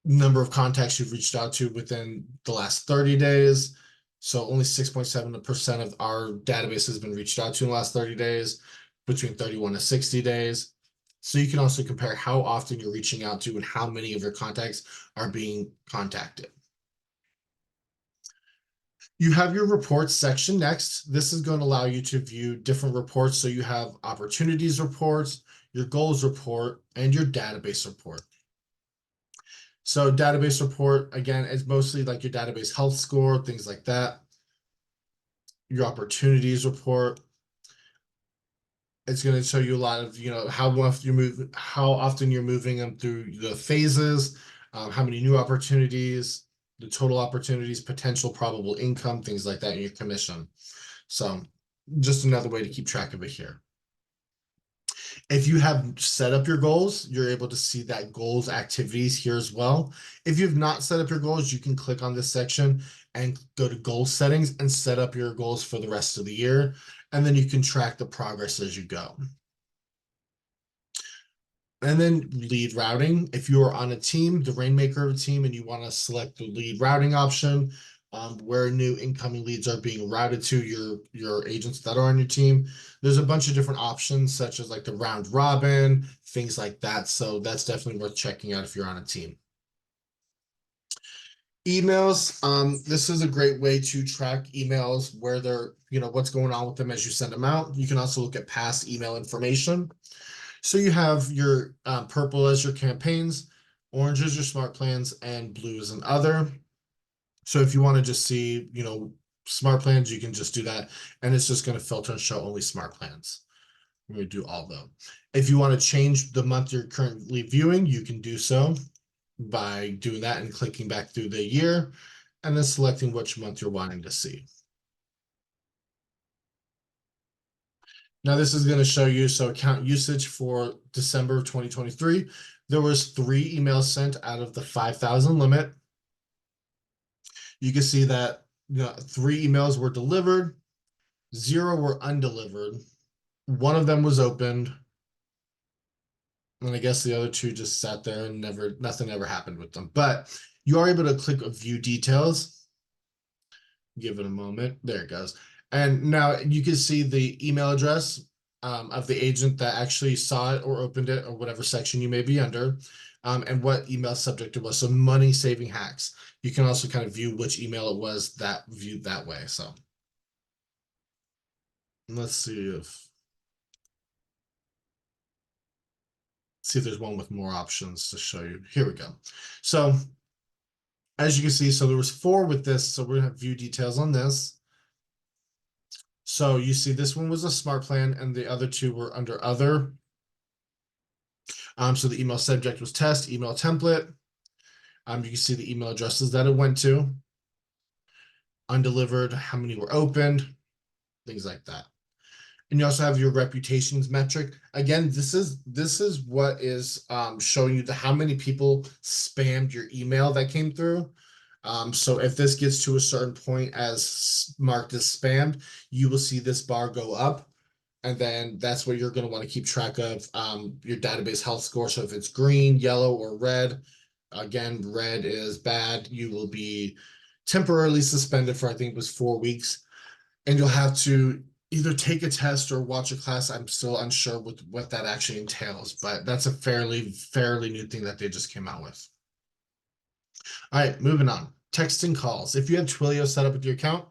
number of contacts you've reached out to within the last 30 days. So only 6.7% of our database has been reached out to in the last 30 days, between 31 to 60 days. So you can also compare how often you're reaching out to and how many of your contacts are being contacted. You have your reports section next. This is going to allow you to view different reports. So you have opportunities reports, your goals report, and your database report. So database report, again, is mostly like your database health score, things like that. Your opportunities report, it's going to show you a lot of, how often you're moving them through the phases, how many new opportunities, the total opportunities, potential probable income, things like that, and your commission. So just another way to keep track of it here. If you have set up your goals, you're able to see that goals activities here as well. If you've not set up your goals, you can click on this section and go to goal settings and set up your goals for the rest of the year. And then you can track the progress as you go. And then lead routing. If you are on a team, the rainmaker of a team, and you want to select the lead routing option, where new incoming leads are being routed to your agents that are on your team. There's a bunch of different options, such as like the round robin, things like that. So that's definitely worth checking out if you're on a team. Emails. This is a great way to track emails, where they're, what's going on with them as you send them out. You can also look at past email information. So you have your purple as your campaigns, orange is your smart plans, and blue is an other. So if you want to just see, smart plans, you can just do that. And it's just going to filter and show only smart plans. We're going to do all though. If you want to change the month you're currently viewing, you can do so by doing that and clicking back through the year and then selecting which month you're wanting to see. Now this is going to show you, so account usage for December of 2023, there was 3 emails sent out of the 5,000 limit. You can see that 3 emails were delivered, 0 were undelivered, 1 of them was opened, and I guess the other 2 just sat there and nothing ever happened with them. But you are able to click view details. Give it a moment. There it goes. And now you can see the email address of the agent that actually saw it or opened it, or whatever section you may be under, and what email subject it was. So money saving hacks. You can also kind of view which email it was that viewed that way. So Let's see if there's one with more options to show you. Here we go. So as you can see, so there was 4 with this. So we're gonna have view details on this. So you see this one was a smart plan and the other 2 were under other. So the email subject was test, email template. You can see the email addresses that it went to, undelivered, how many were opened, things like that. And you also have your reputations metric. Again, this is what is showing you how many people spammed your email that came through. So if this gets to a certain point as marked as spammed, you will see this bar go up. And then that's what you're going to want to keep track of, your database health score. So if it's green, yellow, or red, again, red is bad. You will be temporarily suspended for, I think it was 4 weeks. And you'll have to either take a test or watch a class. I'm still unsure what that actually entails, but that's a fairly new thing that they just came out with. All right, moving on. Texting calls. If you have Twilio set up with your account,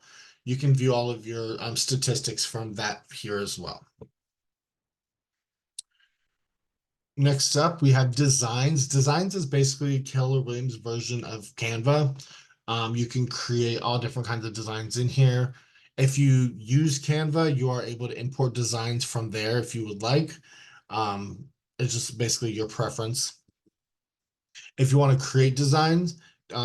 you can view all of your statistics from that here as well. Next up, we have designs. Designs is basically Keller Williams' version of Canva. You can create all different kinds of designs in here. If you use Canva, you are able to import designs from there if you would like. It's just basically your preference. If you want to create designs,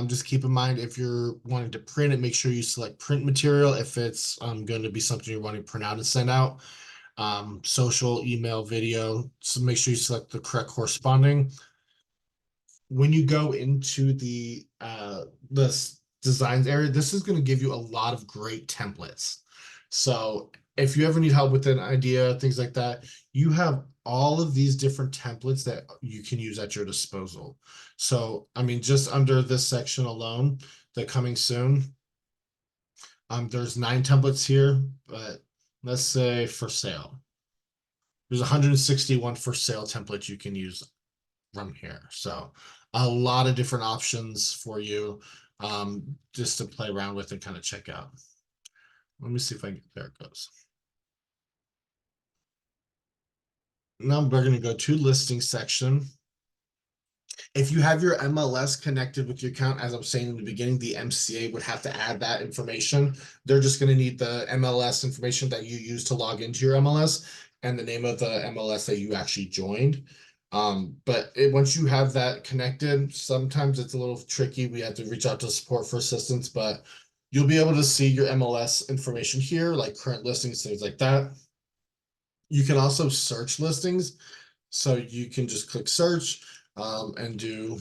just keep in mind if you're wanting to print it, make sure you select print material if it's going to be something you're wanting to print out and send out. Social, email, video. So make sure you select the correct corresponding. When you go into the designs area, this is going to give you a lot of great templates. So if you ever need help with an idea, things like that, you have all of these different templates that you can use at your disposal. So, I mean, just under this section alone, the coming soon, there's 9 templates here, but let's say for sale. There's 161 for sale templates you can use from here. So a lot of different options for you, just to play around with and kind of check out. Let me see if I can, there it goes. Now we're going to go to listing section. If you have your MLS connected with your account, as I'm saying in the beginning, the MCA would have to add that information. They're just going to need the MLS information that you use to log into your MLS and the name of the MLS that you actually joined. But once you have that connected, sometimes it's a little tricky. We have to reach out to support for assistance, but you'll be able to see your MLS information here, like current listings, things like that. You can also search listings. So you can just click search and do,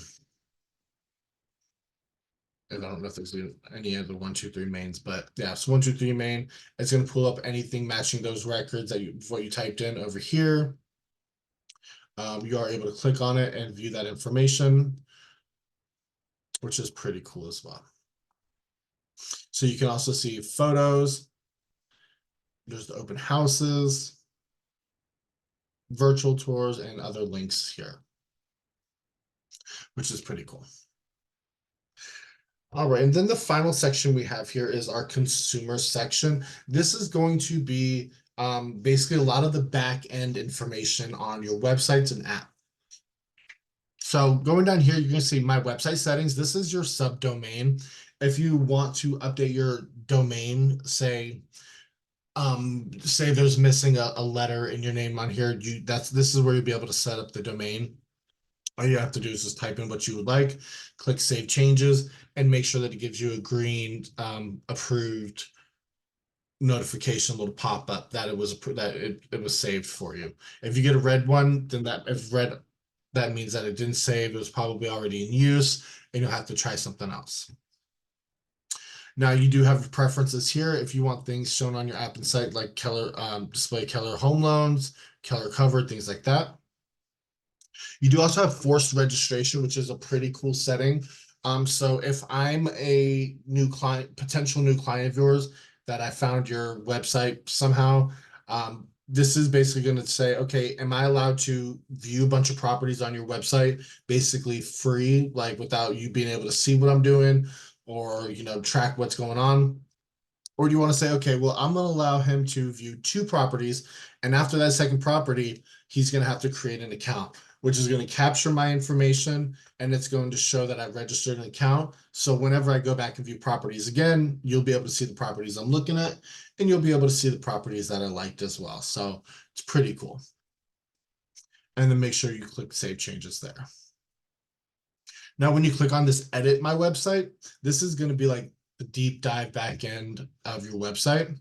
and I don't know if there's any of the 1, 2, 3 mains, but yeah, so 1, 2, 3 main. It's going to pull up anything matching those records that what you typed in over here. You are able to click on it and view that information, which is pretty cool as well. So you can also see photos. There's the open houses, virtual tours, and other links here, which is pretty cool. All right, and then the final section we have here is our consumer section. This is going to be basically a lot of the back end information on your websites and app. So going down here, you're going to see my website settings. This is your subdomain. If you want to update your domain, say there's missing a letter in your name on here, this is where you'll be able to set up the domain. All you have to do is just type in what you would like, click save changes, and make sure that it gives you a green approved notification little pop up that it was saved for you. If you get a red one, then that means that it didn't save. It was probably already in use, and you'll have to try something else. Now you do have preferences here if you want things shown on your app and site like Keller display Keller home loans, Keller covered, things like that. You do also have forced registration, which is a pretty cool setting. So if I'm a potential new client of yours that I found your website somehow, this is basically going to say, okay, am I allowed to view a bunch of properties on your website basically free, like without you being able to see what I'm doing or, track what's going on? Or do you want to say, okay, well, I'm going to allow him to view 2 properties, and after that second property, he's going to have to create an account, which is going to capture my information, and it's going to show that I've registered an account. So whenever I go back and view properties again, you'll be able to see the properties I'm looking at, and you'll be able to see the properties that I liked as well. So it's pretty cool. And then make sure you click Save Changes there. Now, when you click on this Edit My Website, this is going to be like the deep dive back end of your website.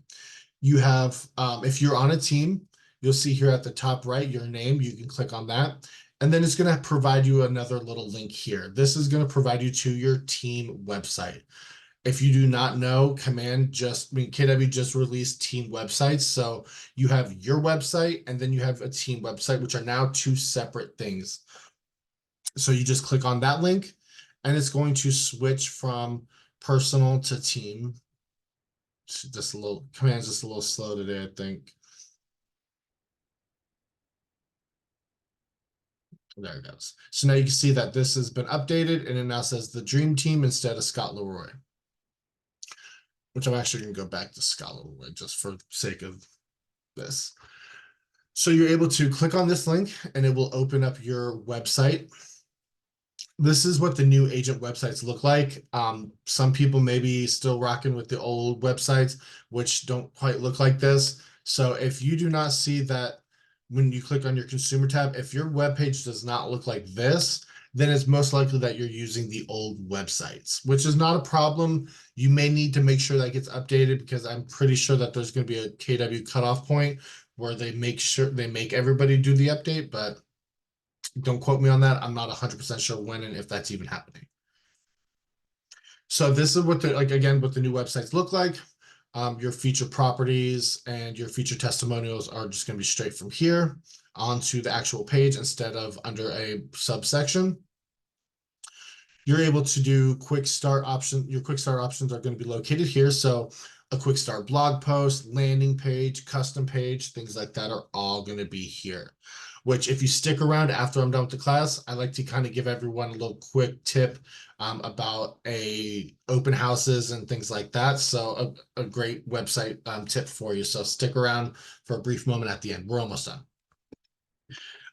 You have, if you're on a team, you'll see here at the top right, your name, you can click on that. And then it's going to provide you another little link here. This is going to provide you to your team website. If you do not know, KW just released team websites. So you have your website and then you have a team website, which are now 2 separate things. So you just click on that link and it's going to switch from personal to team. Just a little, command's just a little slow today, I think. There it goes. So now you can see that this has been updated and it now says the Dream Team instead of Scott Leroy, which I'm actually going to go back to Scott Leroy just for sake of this. So you're able to click on this link and it will open up your website. This is what the new agent websites look like. Some people may be still rocking with the old websites, which don't quite look like this. So if you do not see that when you click on your consumer tab, if your web page does not look like this, then it's most likely that you're using the old websites, which is not a problem. You may need to make sure that gets updated because I'm pretty sure that there's going to be a KW cutoff point where they make everybody do the update, but don't quote me on that. I'm not 100% sure when and if that's even happening. So this is what what the new websites look like. Your featured properties and your featured testimonials are just going to be straight from here onto the actual page instead of under a subsection. You're able to do quick start options. Your quick start options are going to be located here. So a quick start blog post, landing page, custom page, things like that are all going to be here. Which if you stick around after I'm done with the class, I like to kind of give everyone a little quick tip about open houses and things like that. So a great website tip for you. So stick around for a brief moment at the end. We're almost done.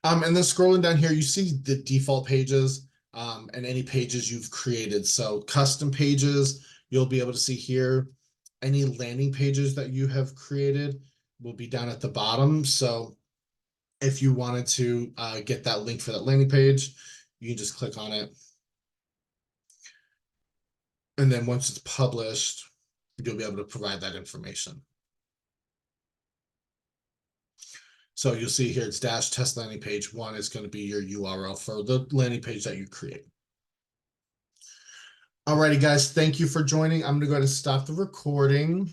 And then scrolling down here, you see the default pages and any pages you've created. So custom pages, you'll be able to see here. Any landing pages that you have created will be down at the bottom. So if you wanted to get that link for that landing page, you can just click on it. And then once it's published, you'll be able to provide that information. So you'll see here, it's dash test landing page 1 is going to be your URL for the landing page that you create. Alrighty, guys, thank you for joining. I'm going to go ahead and stop the recording.